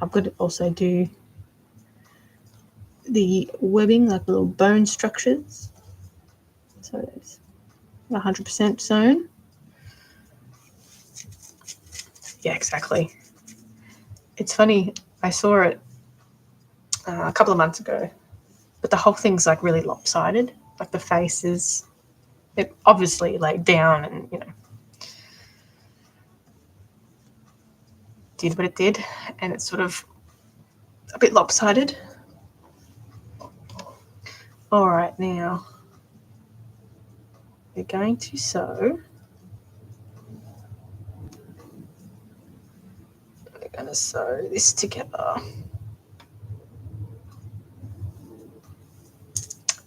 I've got to also do the webbing, like the little bone structures. So it's 100% sewn. Yeah, exactly. It's funny, I saw it a couple of months ago, but the whole thing's like really lopsided. Like the faces, it obviously laid down and, did what it did, and it's sort of a bit lopsided. All right, now we're going to sew. We're going to sew this together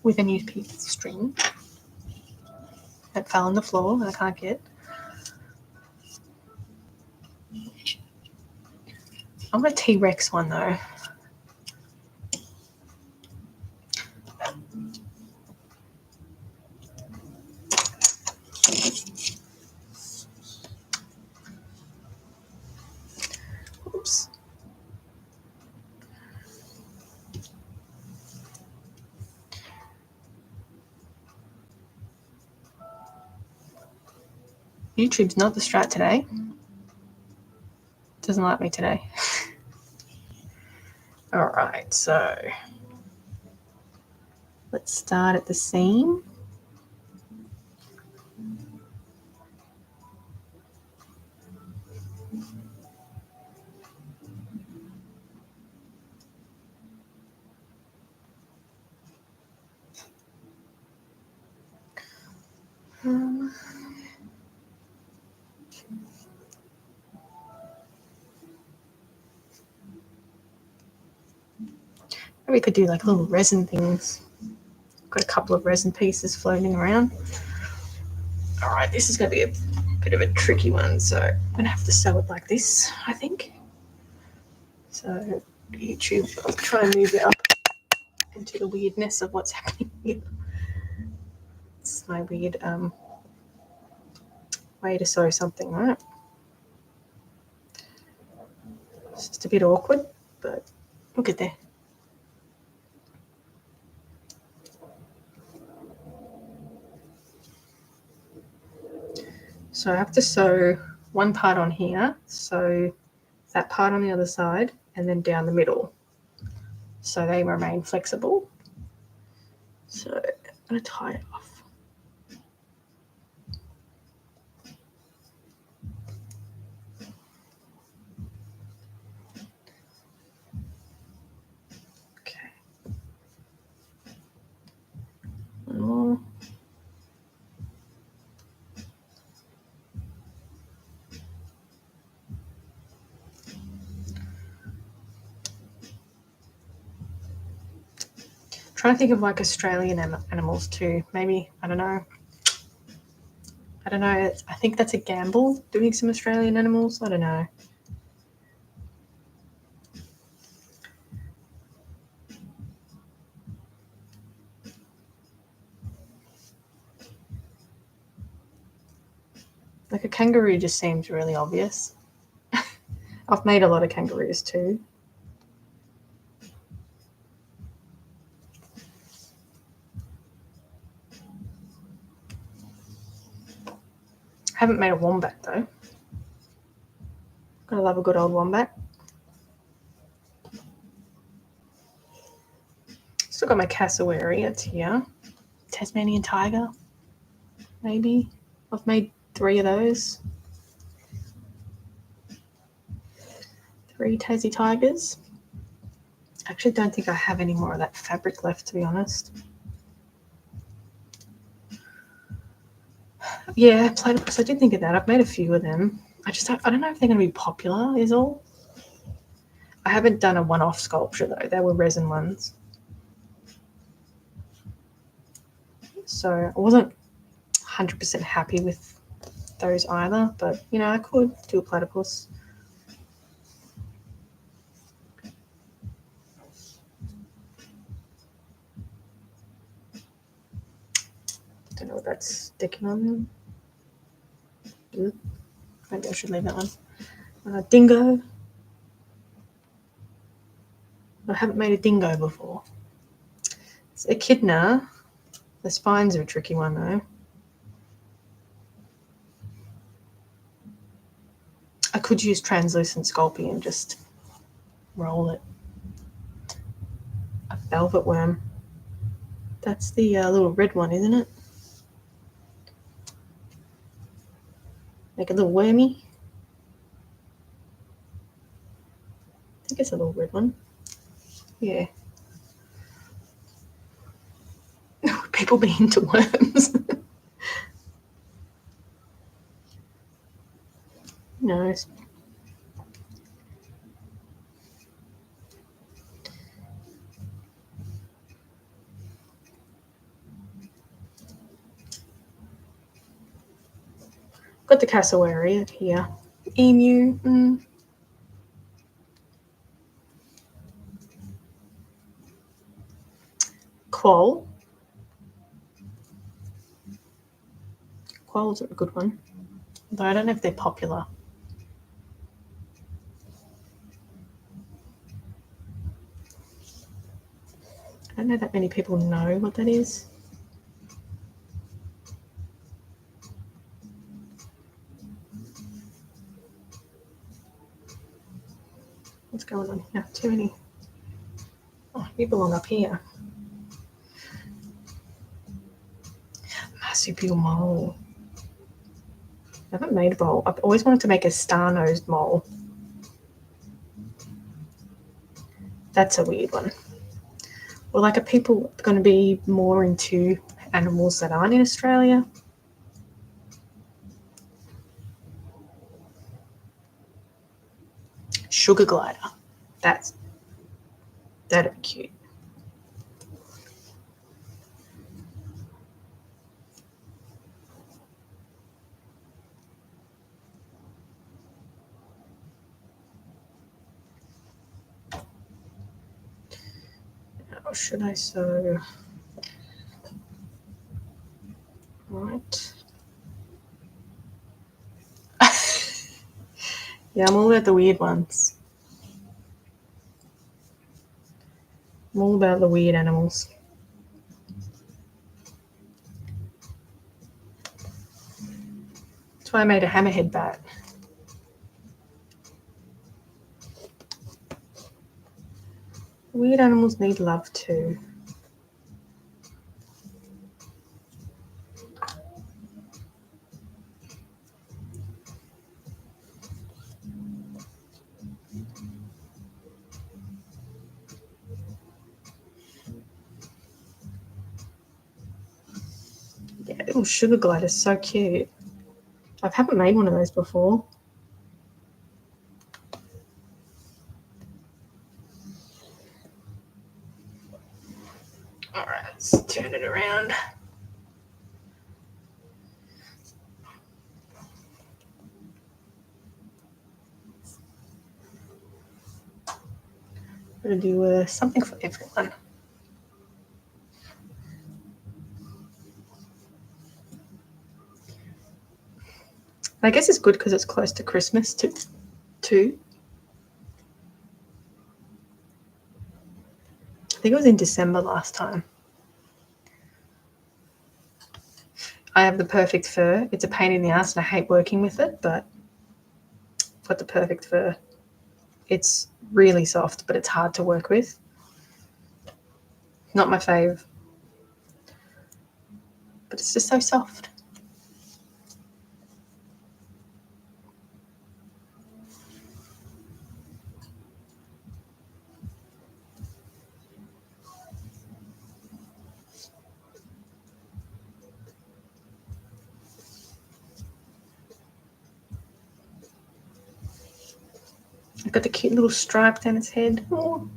with a new piece of string that fell on the floor and I can't get. I want a T-Rex one though. Oops. YouTube's not the strat today. Doesn't like me today. All right, so let's start at the seam. Maybe we could do like little resin things. Got a couple of resin pieces floating around. All right, this is going to be a bit of a tricky one, so I'm going to have to sew it like this, I think. So YouTube, I'll try and move it up into the weirdness of what's happening here. It's my weird way to sew something, right? It's just a bit awkward, but we'll get there. So I have to sew one part on here, sew that part on the other side, and then down the middle, so they remain flexible. So I'm going to tie it off. Okay. One more. Trying to think of like Australian animals too. Maybe, I don't know. I think that's a gamble, doing some Australian animals. I don't know. Like a kangaroo just seems really obvious. I've made a lot of kangaroos too. I haven't made a wombat though. Gotta love a good old wombat. Still got my cassowary, it's here. Tasmanian tiger, maybe. I've made 3 of those. 3 Tassie tigers. I actually don't think I have any more of that fabric left, to be honest. Yeah, platypus, I did think of that. I've made a few of them. I don't know if they're going to be popular, is all. I haven't done a one-off sculpture, though. They were resin ones. So I wasn't 100% happy with those either, but, you know, I could do a platypus. Don't know what that's sticking on them. Maybe I should leave that one. Dingo. I haven't made a dingo before. It's echidna. The spines are a tricky one, though. I could use translucent Sculpey and just roll it. A velvet worm. That's the little red one, isn't it? Like a little wormy. I think it's a little red one. Yeah. People be into worms. No. Got the cassowary here. Emu. Quoll. Quolls are a good one. Though I don't know if they're popular. I don't know that many people know what that is. What's going on here? Too many. Oh, you belong up here. Marsupial mole. I haven't made a mole. I've always wanted to make a star-nosed mole. That's a weird one. Well, like, are people going to be more into animals that aren't in Australia? Sugar glider. That'd be cute. should I sew? Right. Yeah, I'm all about the weird ones. I'm all about the weird animals. That's why I made a hammerhead bat. Weird animals need love too. Yeah, little sugar glider is so cute. I haven't made one of those before. All right, let's turn it around. I'm going to do something for everyone. I guess it's good because it's close to Christmas too. I think it was in December last time. I have the perfect fur. It's a pain in the ass and I hate working with it, but I've got the perfect fur. It's really soft, but it's hard to work with. Not my fave, but it's just so soft. I've got the cute little stripe down its head. Oh.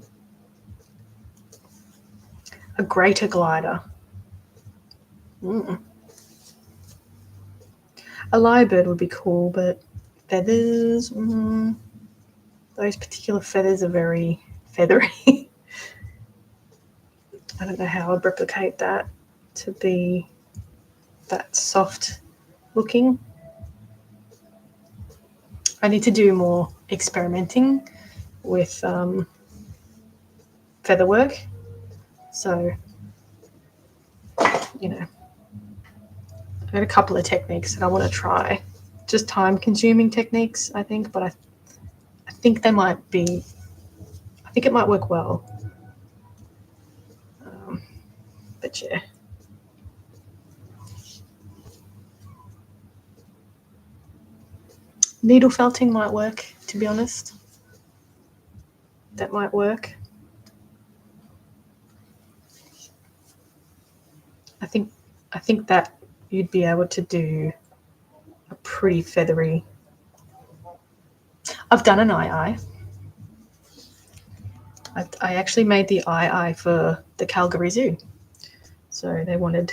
A greater glider. A lyrebird would be cool, but feathers, those particular feathers are very feathery. I don't know how I'd replicate that to be that soft looking. I need to do more experimenting with feather work. So, you know, I've got a couple of techniques that I want to try. Just time-consuming techniques, I think, but I think they might be. I think it might work well. But yeah. Needle felting might work, to be honest. That might work. I think that you'd be able to do a pretty feathery. I've done an eye. I actually made the eye for the Calgary Zoo. So they wanted.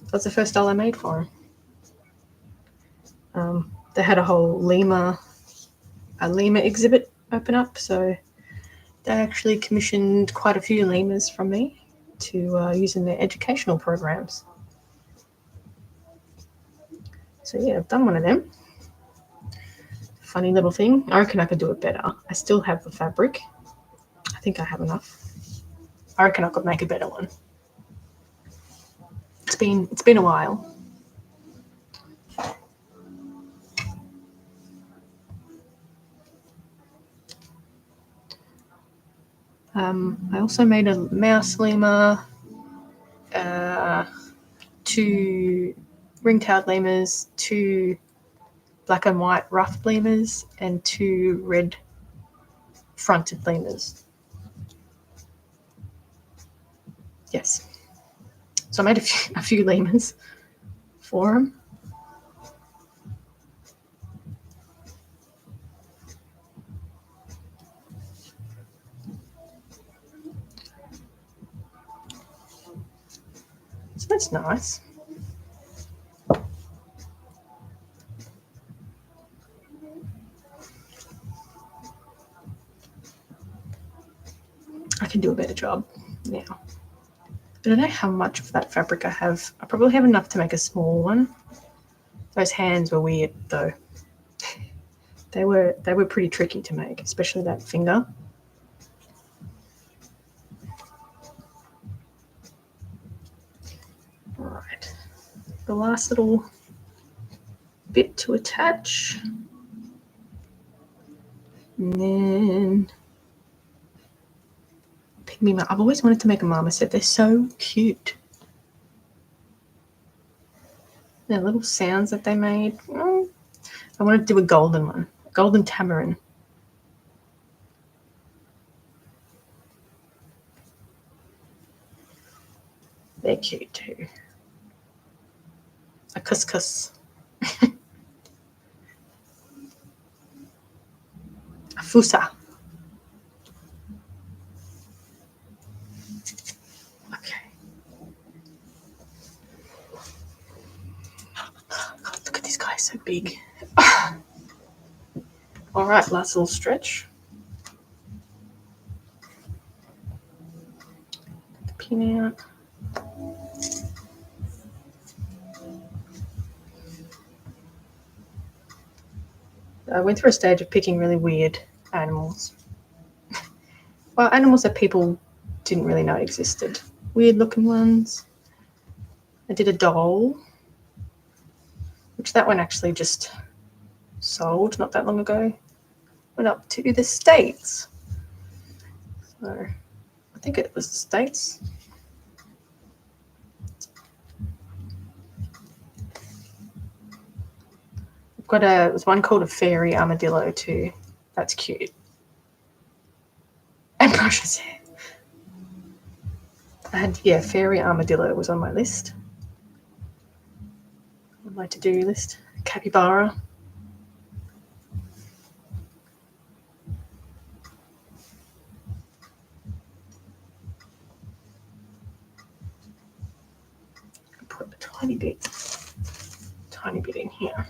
That was the first doll I made for them. They had a whole lemur exhibit open up, so they actually commissioned quite a few lemurs from me to use in their educational programs. So yeah, I've done one of them. Funny little thing. I reckon I could do it better. I still have the fabric. I think I have enough. I reckon I could make a better one. It's been a while. I also made a mouse lemur, 2 ring-tailed lemurs, 2 black and white ruffed lemurs, and 2 red fronted lemurs. Yes. So I made a few lemurs for them. So that's nice. I can do a better job. Now, I don't know how much of that fabric I have. I probably have enough to make a small one. Those hands were weird though. They were pretty tricky to make, especially that finger. Right, the last little bit to attach, and then pygmy. I've always wanted to make a marmoset. They're so cute. The little sounds that they made. I wanted to do a golden one, golden tamarin. They're cute too. A couscous. A fusa. Okay. God, look at this guy, so big. All right, last little stretch. Get the pin out. I went through a stage of picking really weird animals. Well, animals that people didn't really know existed. Weird looking ones. I did a doll, which that one actually just sold not that long ago. Went up to the States. So I think it was the States. There's one called a fairy armadillo too. That's cute. And brushes hair. And yeah, fairy armadillo was on my list. On my to-do list. Capybara. Put a tiny bit in here.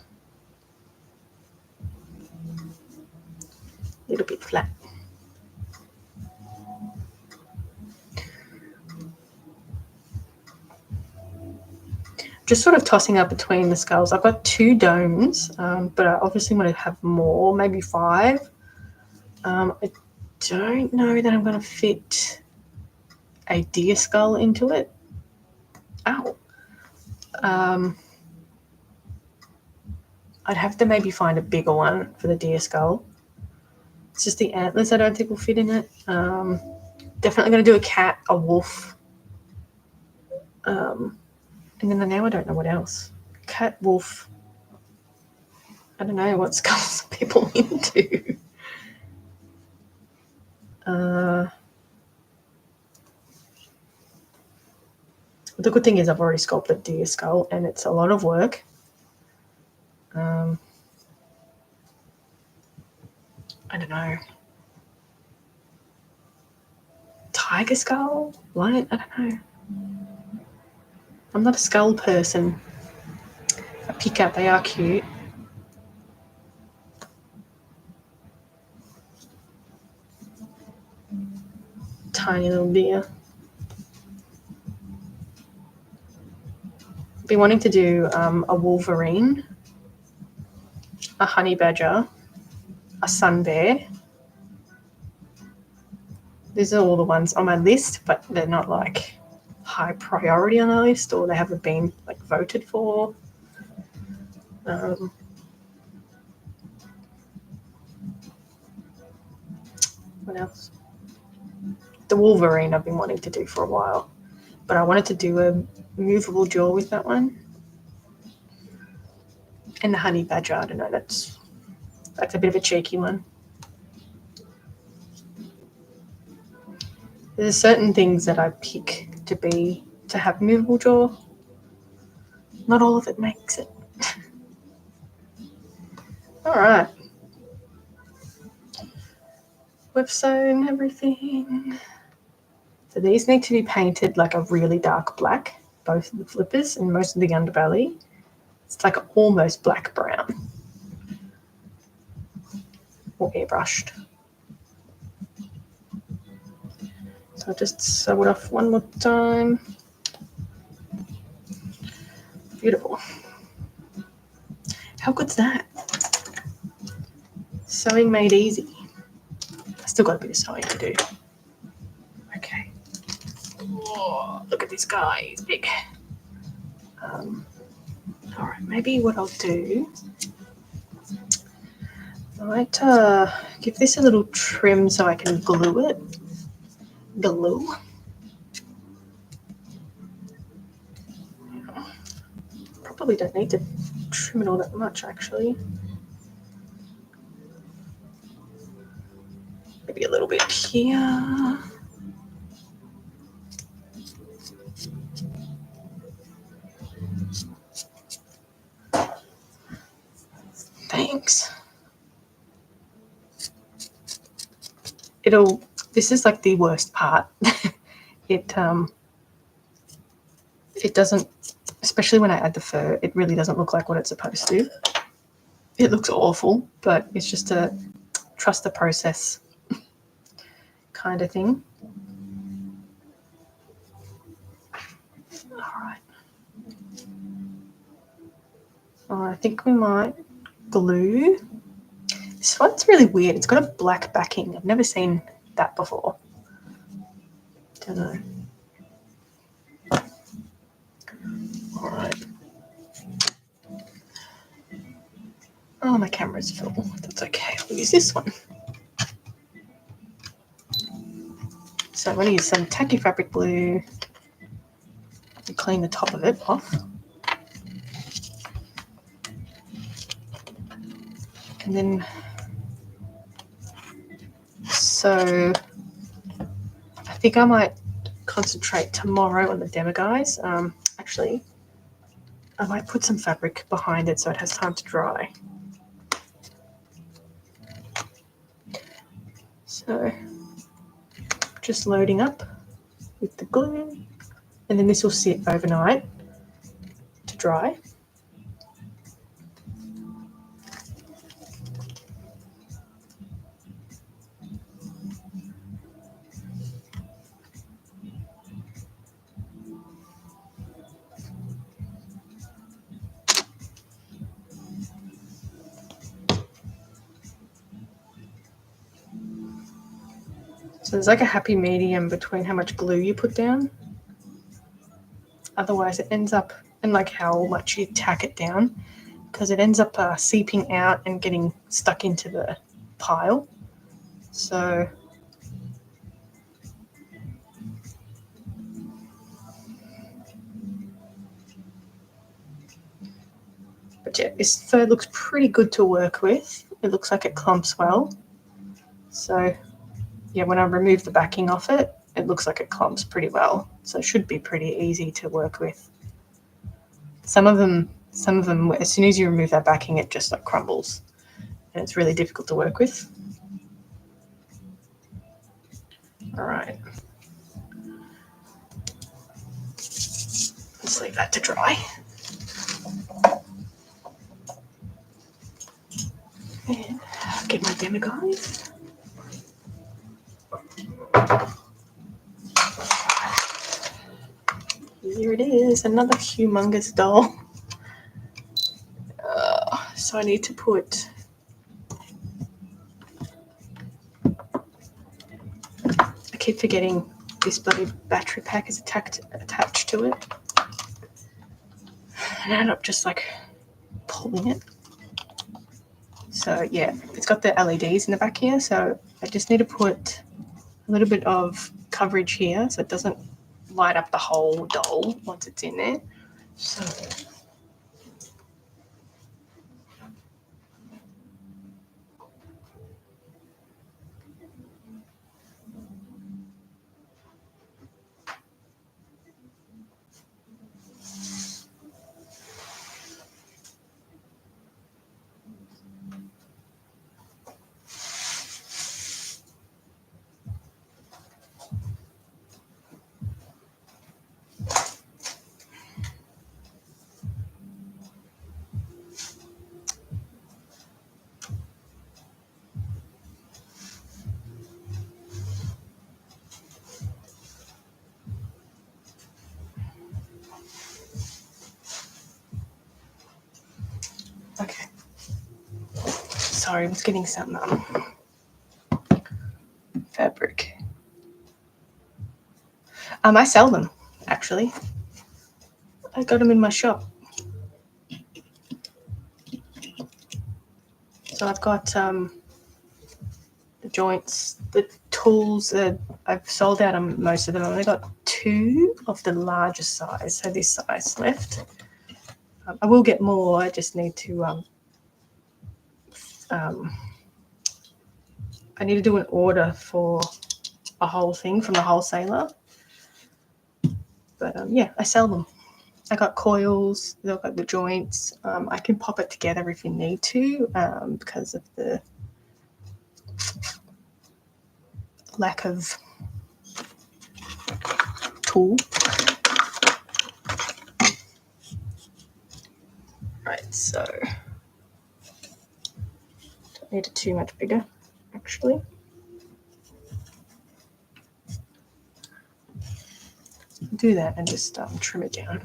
A little bit flat. Just sort of tossing up between the skulls. I've got 2 domes, but I obviously want to have more, maybe 5. I don't know that I'm going to fit a deer skull into it. Ow. I'd have to maybe find a bigger one for the deer skull. It's just the antlers I don't think will fit in it. Definitely going to do a cat, a wolf. And then now I don't know what else. Cat, wolf. I don't know what skulls are people into. The good thing is I've already sculpted deer skull and it's a lot of work. I don't know. Tiger skull? Lion? I don't know. I'm not a skull person. I pick up, they are cute. Tiny little deer. I've been wanting to do a wolverine, a honey badger, a sun bear. These are all the ones on my list, but they're not like high priority on the list, or they haven't been like voted for. What else? The wolverine I've been wanting to do for a while, but I wanted to do a movable jaw with that one. And the honey badger, I don't know, that's a bit of a cheeky one. There's certain things that I pick to have movable jaw. Not all of it makes it. All right. We've sewn everything. So these need to be painted like a really dark black, both of the flippers and most of the underbelly. It's like almost black brown or airbrushed. So So I'll just sew it off one more time. Beautiful. How good's that? Sewing made easy. I still got a bit of sewing to do. Okay. Whoa, look at this guy, he's big. All right, maybe what I'll do, I might give this a little trim so I can glue it. Glue. Probably don't need to trim it all that much, actually. Maybe a little bit here. Thanks. This is like the worst part. It doesn't, especially when I add the fur, it really doesn't look like what it's supposed to. It looks awful, but it's just a trust the process kind of thing. All right. I think we might glue. This one's really weird. It's got a black backing. I've never seen that before. Don't know. All right. Oh, my camera's full. That's okay. I'll use this one. So I'm going to use some tacky fabric glue and clean the top of it off. And then, so I think I might concentrate tomorrow on the demo guys. Actually, I might put some fabric behind it so it has time to dry. So just loading up with the glue, and then this will sit overnight to dry. So there's like a happy medium between how much glue you put down. Otherwise it ends up, and like how much you tack it down, because it ends up seeping out and getting stuck into the pile. So but yeah, this fur looks pretty good to work with. It looks like it clumps well. So yeah, when I remove the backing off it, it looks like it clumps pretty well. So it should be pretty easy to work with. Some of them, as soon as you remove that backing, it just like crumbles, and it's really difficult to work with. All right. Let's leave that to dry. And get my demo guys. Here it is, another humongous doll. So I need to put, I keep forgetting this bloody battery pack is attached to it. And I end up just like pulling it. So yeah, it's got the LEDs in the back here. So I just need to put a little bit of coverage here so it doesn't light up the whole doll once it's in there. So sorry, I was getting some fabric. I sell them, actually. I got them in my shop. So I've got the joints, the tools. I've sold out on most of them. I've only got 2 of the largest size, so this size left. I will get more. I just need to I need to do an order for a whole thing from the wholesaler. But yeah, I sell them. I got coils, I've got the joints. I can pop it together if you need to, because of the lack of tool. Right, so don't need it too much bigger, actually. Do that and just trim it down.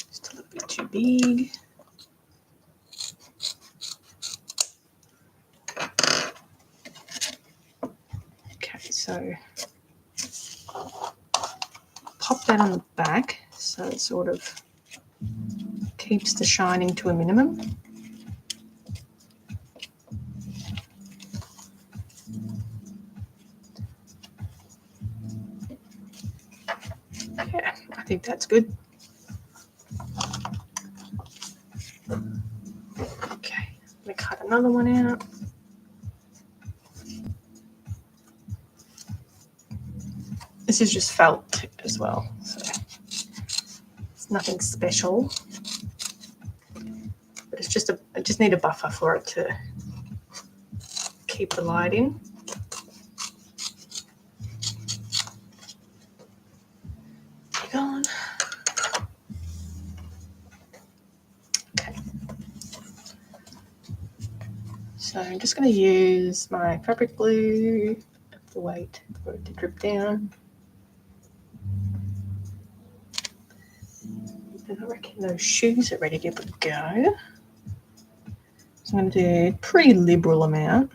Just a little bit too big. Okay, so pop that on the back so it sort of keeps the shining to a minimum. Yeah, I think that's good. Okay, I'm going to cut another one out. This is just felt as well, so it's nothing special. But it's just I just need a buffer for it to keep the light in. Hang on. Okay. So I'm just going to use my fabric glue, the weight for it to drip down. And I reckon those shoes are ready to go. So I'm going to do a pretty liberal amount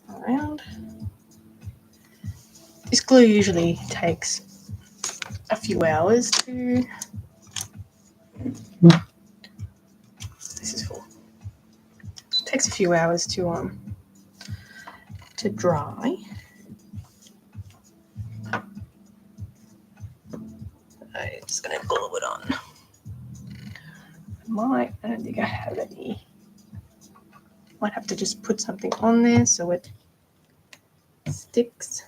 around. This glue usually takes a few hours to. This is full. It takes a few hours to dry. I'm just going to glue it on. I don't think I have any. Might have to just put something on there so it sticks.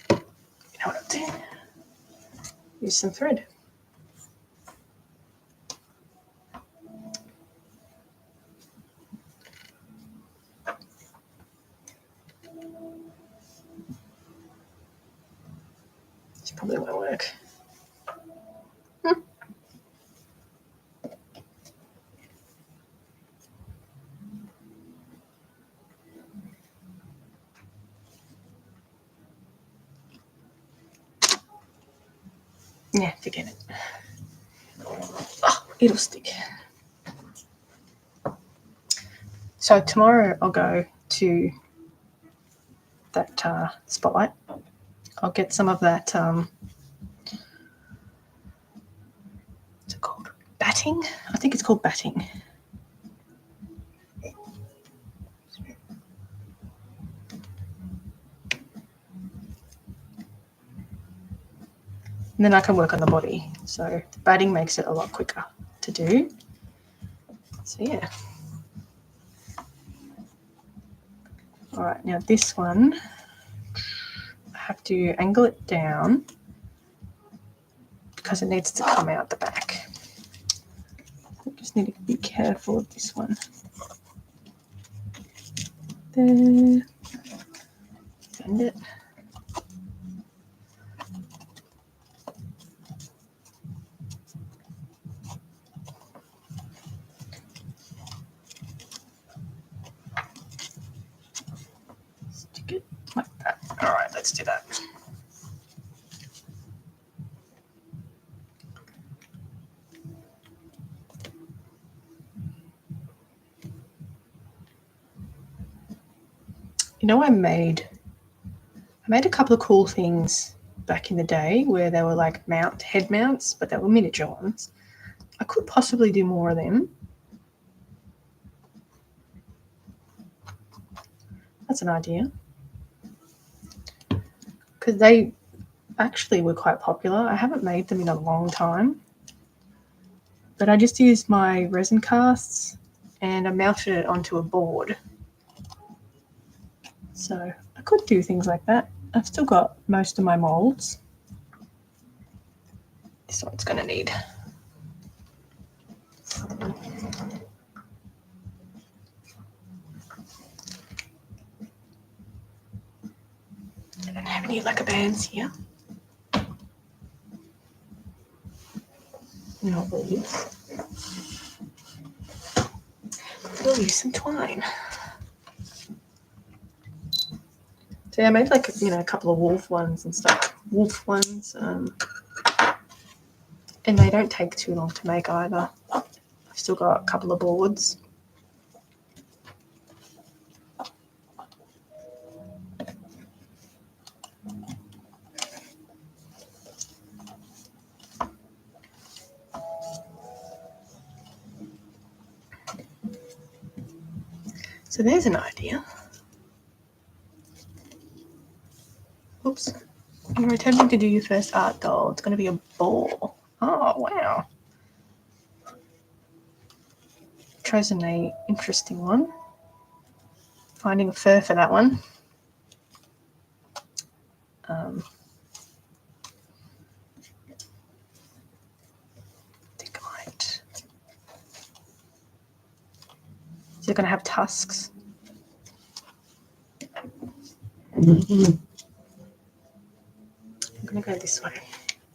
You know what I'll do? Use some thread. This probably won't work. Yeah, forget it. Oh, it'll stick. So tomorrow I'll go to that spotlight. I'll get some of that, what's it called? Batting? I think it's called batting. And then I can work on the body. So the batting makes it a lot quicker to do. So yeah. All right, now this one, I have to angle it down because it needs to come out the back. I just need to be careful of this one. There. bend it. Stick it like that. All right, let's do that. You know, I made a couple of cool things back in the day where they were like head mounts, but they were miniature ones. I could possibly do more of them. That's an idea. Because they actually were quite popular. I haven't made them in a long time. But I just used my resin casts and I mounted it onto a board. So I could do things like that. I've still got most of my molds. This one's going to need I don't have any lacquer bands here. Not these. We'll use some twine. So yeah, I made like a couple of wolf ones and stuff. Wolf ones, and they don't take too long to make either. I've still got a couple of boards. So there's an idea. Oops. You're attempting to do your first art doll. It's going to be a ball. Oh, wow. Chosen an interesting one. Finding a fur for that one. I think I might. Is it going to have tusks? Mm-hmm. I'm going to go this way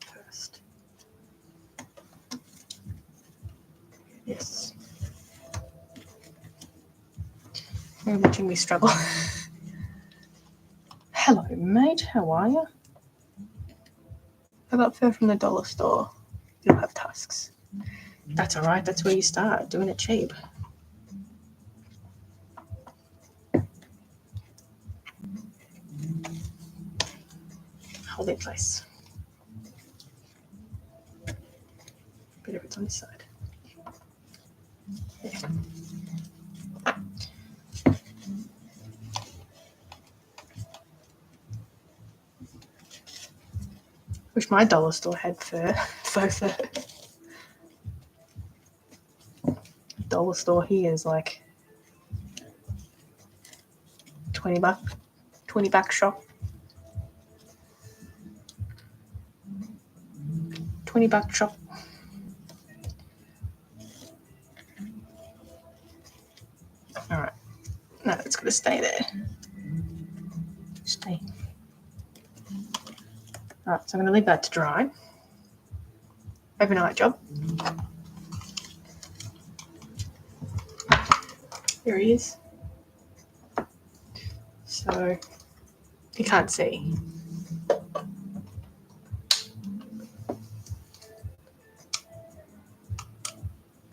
first. Yes. You're watching me struggle. Hello, mate. How are you? I got fur from the dollar store. You'll have tusks. That's all right. That's where you start, doing it cheap. Hold it in place. Bit of it's on this side. There. Wish my dollar store had faux fur. Dollar store here is like $20 shop. $20 shop. All right. No, it's going to stay there. Stay. All right, so I'm going to leave that to dry. Overnight job. Here he is. So you can't see.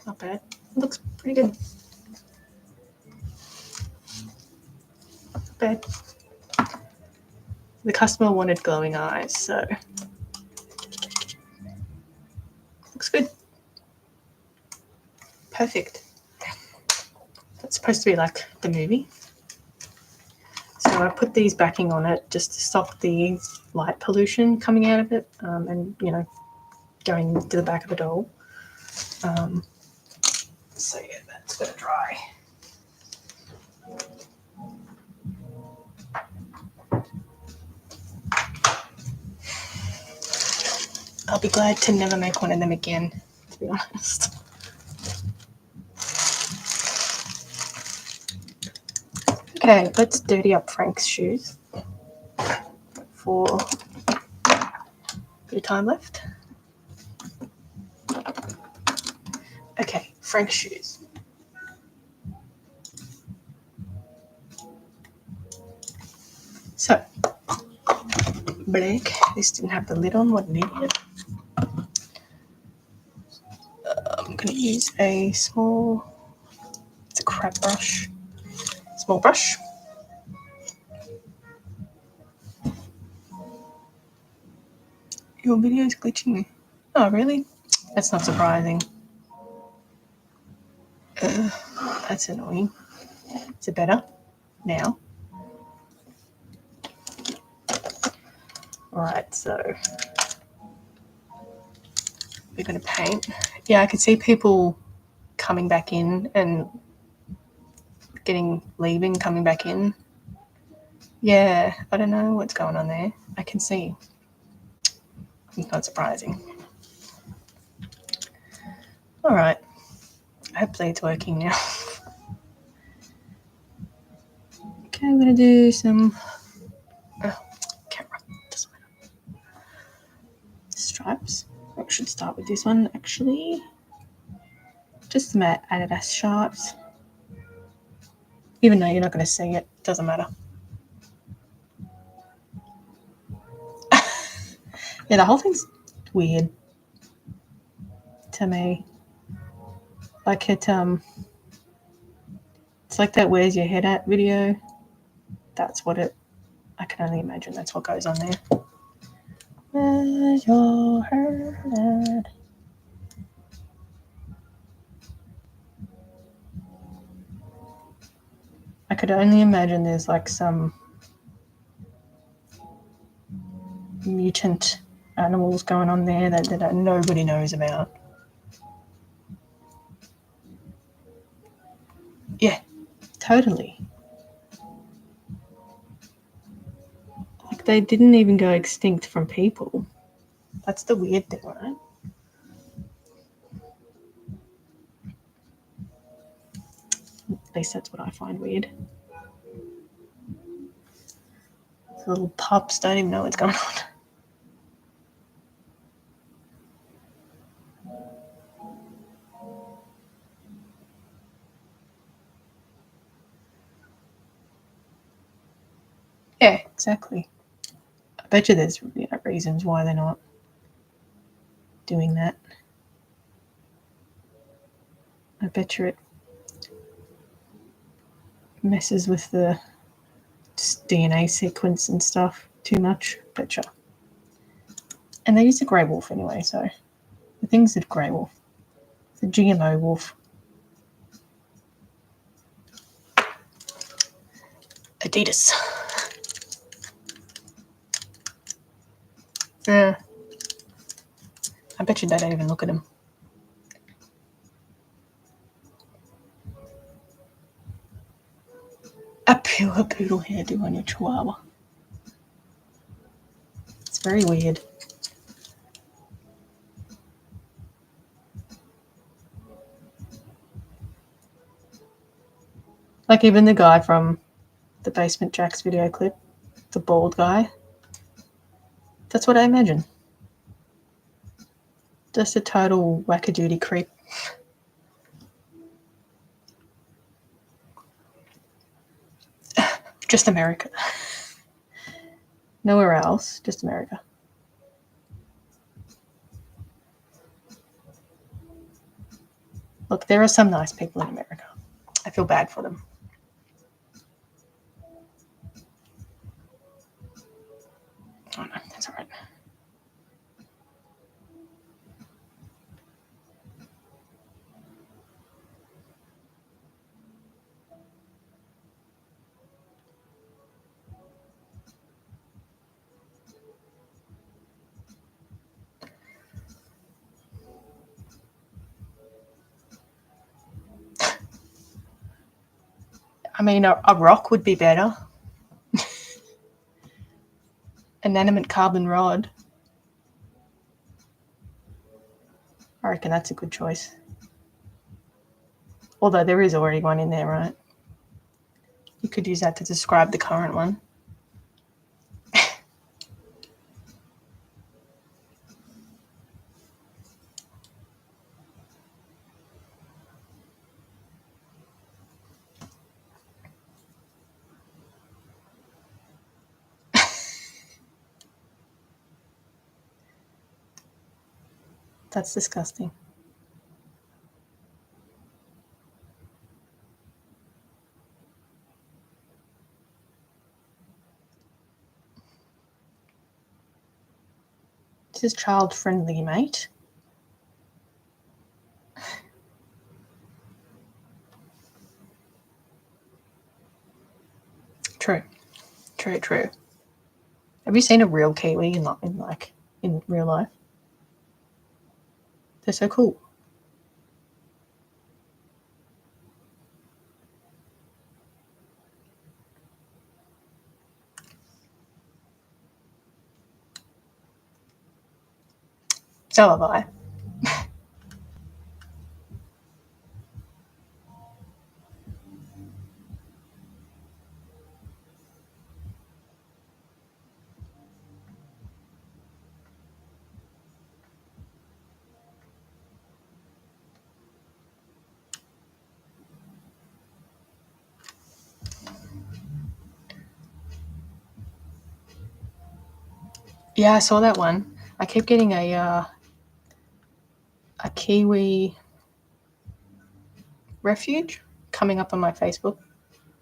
Not bad. It looks pretty good. Not bad. The customer wanted glowing eyes, so looks good. Perfect. That's supposed to be like the movie. So I put these backing on it just to stop the light pollution coming out of it, and going to the back of the doll. So yeah, that's going to dry. I'll be glad to never make one of them again, to be honest. Okay, let's dirty up Frank's shoes. for a bit of time left. Okay, Frank's shoes. So, black. This didn't have the lid on. What an idiot. I'm going to use a small, it's a crab brush, small brush. Your video is glitching. Oh, really? That's not surprising. That's annoying. Is it better now? Alright, so we're going to paint. Yeah, I could see people coming back in and leaving, coming back in. Yeah, I don't know what's going on there. I can see. It's not surprising. Alright, hopefully it's working now. Okay, I'm going to do some camera, doesn't matter. Stripes. I should start with this one actually. Just some Adidas sharps. Even though you're not going to see it, doesn't matter. Yeah, the whole thing's weird to me. Like it's like that "Where's Your Head At" video. That's what it. I can only imagine that's what goes on there. Where's your head at? I could only imagine there's like some mutant animals going on there that nobody knows about. Yeah, totally. Like they didn't even go extinct from people. That's the weird thing, right? At least that's what I find weird. The little pups don't even know what's going on. Yeah, exactly. I bet you there's reasons why they're not doing that. I bet you it messes with the DNA sequence and stuff too much. Betcha. And they use a grey wolf anyway, so the thing's a grey wolf. It's a GMO wolf. Adidas. Yeah. I bet you they don't even look at him. A pure poodle hairdo on your chihuahua. It's very weird. Like even the guy from the Basement Jaxx video clip, the bald guy, that's what I imagine. Just a total wackadoodie creep. Just America. Nowhere else, just America. Look, there are some nice people in America. I feel bad for them. Oh no, that's all right. I mean, a rock would be better. Inanimate carbon rod. I reckon that's a good choice. Although there is already one in there, right? You could use that to describe the current one. That's disgusting. This is child friendly, mate. True. True. Have you seen a real kiwi in real life? They're so cool. So have I. Yeah, I saw that one. I keep getting a kiwi refuge coming up on my Facebook.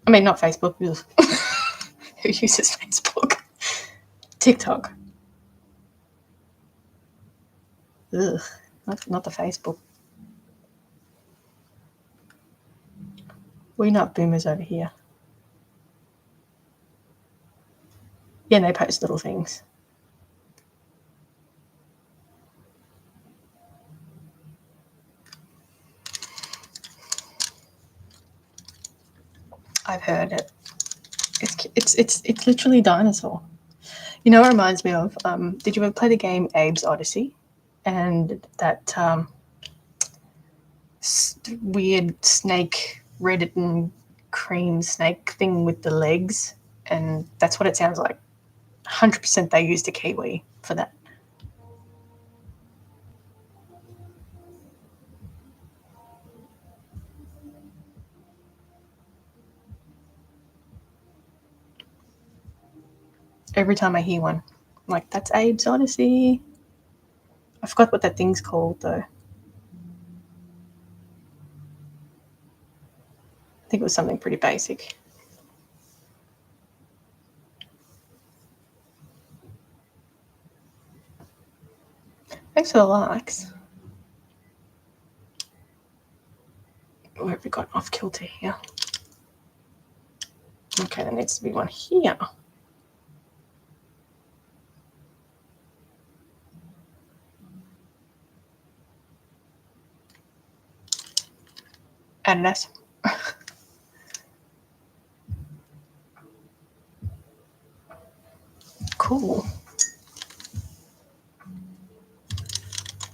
I mean, not Facebook. Who uses Facebook? TikTok. Ugh, not the Facebook. We're not boomers over here. Yeah, they post little things. I've heard it. It's literally dinosaur. You know what it reminds me of? Did you ever play the game Abe's Odyssey? And that weird snake, red and cream snake thing with the legs, and that's what it sounds like. 100% they used a kiwi for that. Every time I hear one, I'm like, that's Abe's Odyssey. I forgot what that thing's called though. I think it was something pretty basic. Thanks for the likes. Where have we got off kilter here? Okay, there needs to be one here. And that's cool.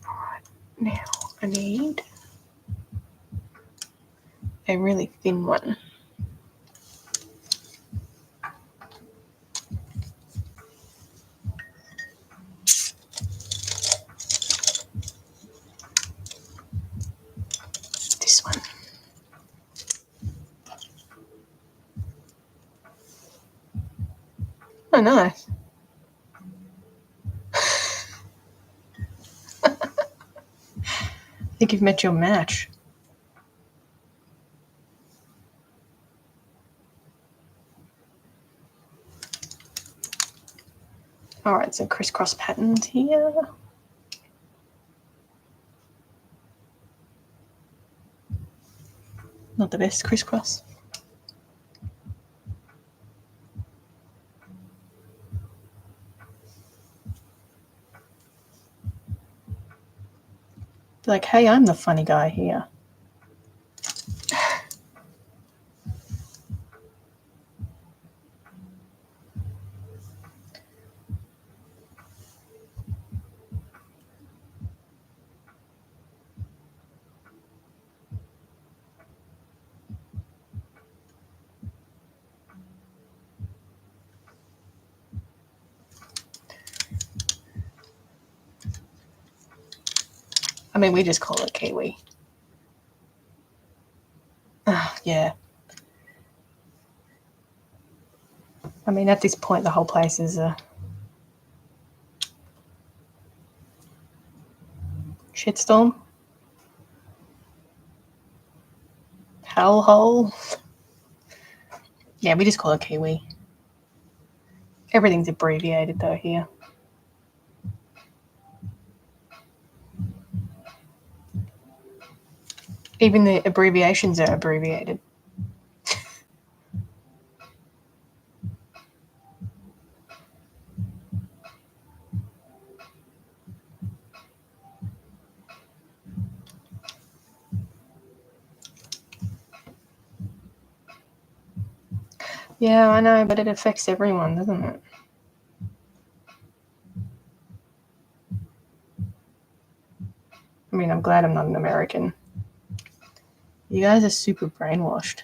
Alright, now I need a really thin one. This one. Oh, nice. I think you've met your match. Alright, so crisscross patterns here. Not the best crisscross. Like, hey, I'm the funny guy here. I mean, we just call it kiwi. Yeah. I mean, at this point, the whole place is Shitstorm. Hellhole. Yeah, we just call it Kiwi. Everything's abbreviated though here. Even the abbreviations are abbreviated. Yeah, I know, but it affects everyone, doesn't it? I mean, I'm glad I'm not an American. You guys are super brainwashed.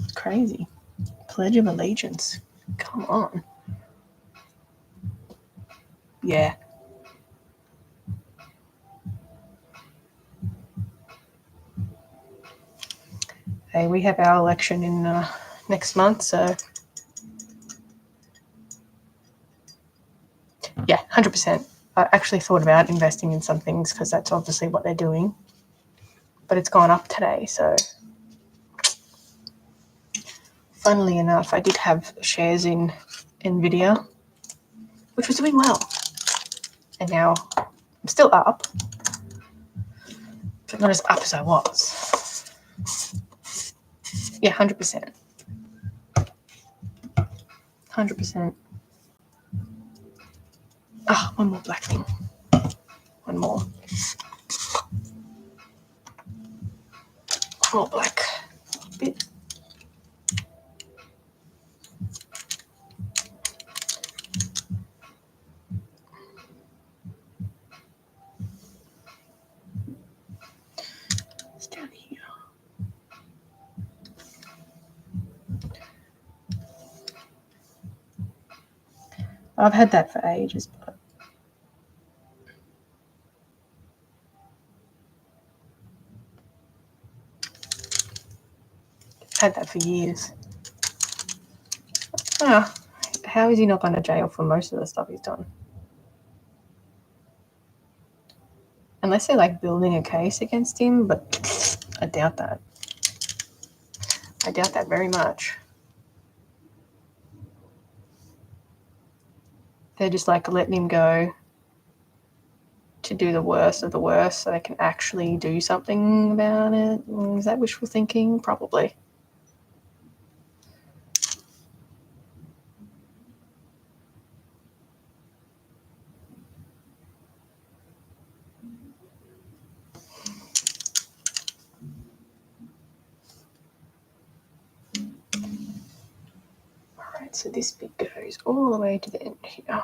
It's crazy. Pledge of Allegiance. Come on. Yeah. Hey, we have our election in next month, so yeah, 100%. I actually thought about investing in some things because that's obviously what they're doing, but it's gone up today, so funnily enough, I did have shares in Nvidia, which was doing well, and now I'm still up, but not as up as I was. Yeah, 100%. 100%. Ah, one more black thing. One more. More black bit. It's down here. I've had that for ages, but I've had that for years. Ah, how is he not going to jail for most of the stuff he's done? Unless they're like building a case against him, but I doubt that. I doubt that very much. They're just like letting him go to do the worst of the worst so they can actually do something about it. Is that wishful thinking? Probably. Alright, so this bit goes all the way to the end here.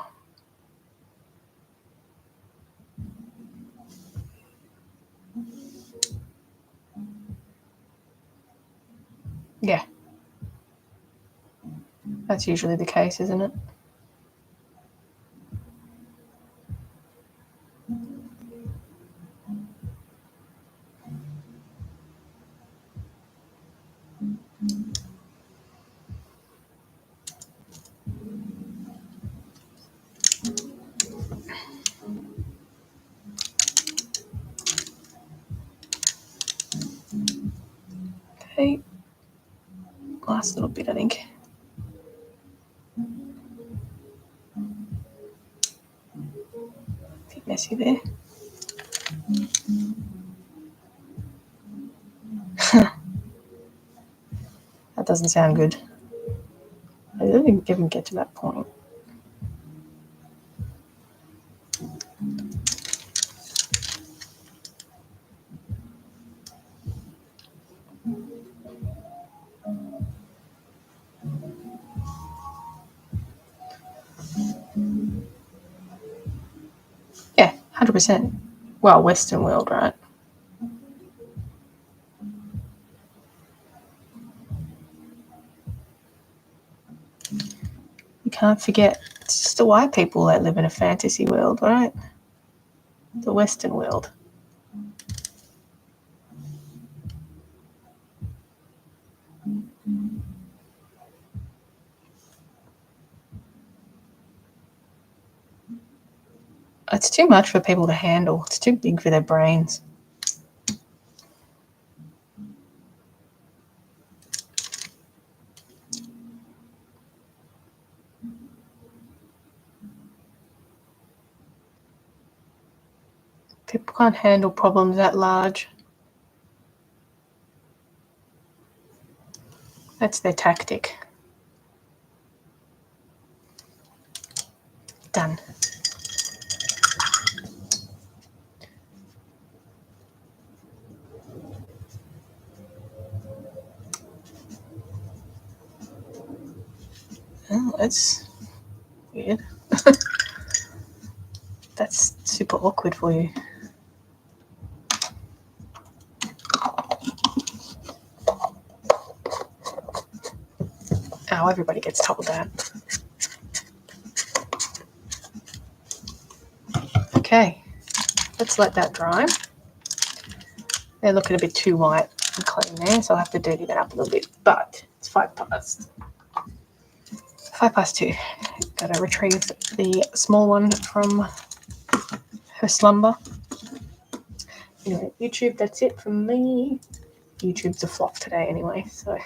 Yeah. That's usually the case, isn't it? Okay. Last little bit, I think. A bit messy there. That doesn't sound good. I didn't even get to that point. Yeah, 100%. Well, Western world, right? You can't forget, it's just the white people that live in a fantasy world, right? The Western world. It's too much for people to handle. It's too big for their brains. People can't handle problems that large. That's their tactic. Done. Oh, that's weird. That's super awkward for you. Oh, everybody gets told that. Okay, let's let that dry. They're looking a bit too white and clean there, so I'll have to dirty that up a little bit, but it's 2. Gotta retrieve the small one from her slumber. Anyway, YouTube, that's it from me. YouTube's a flop today anyway, so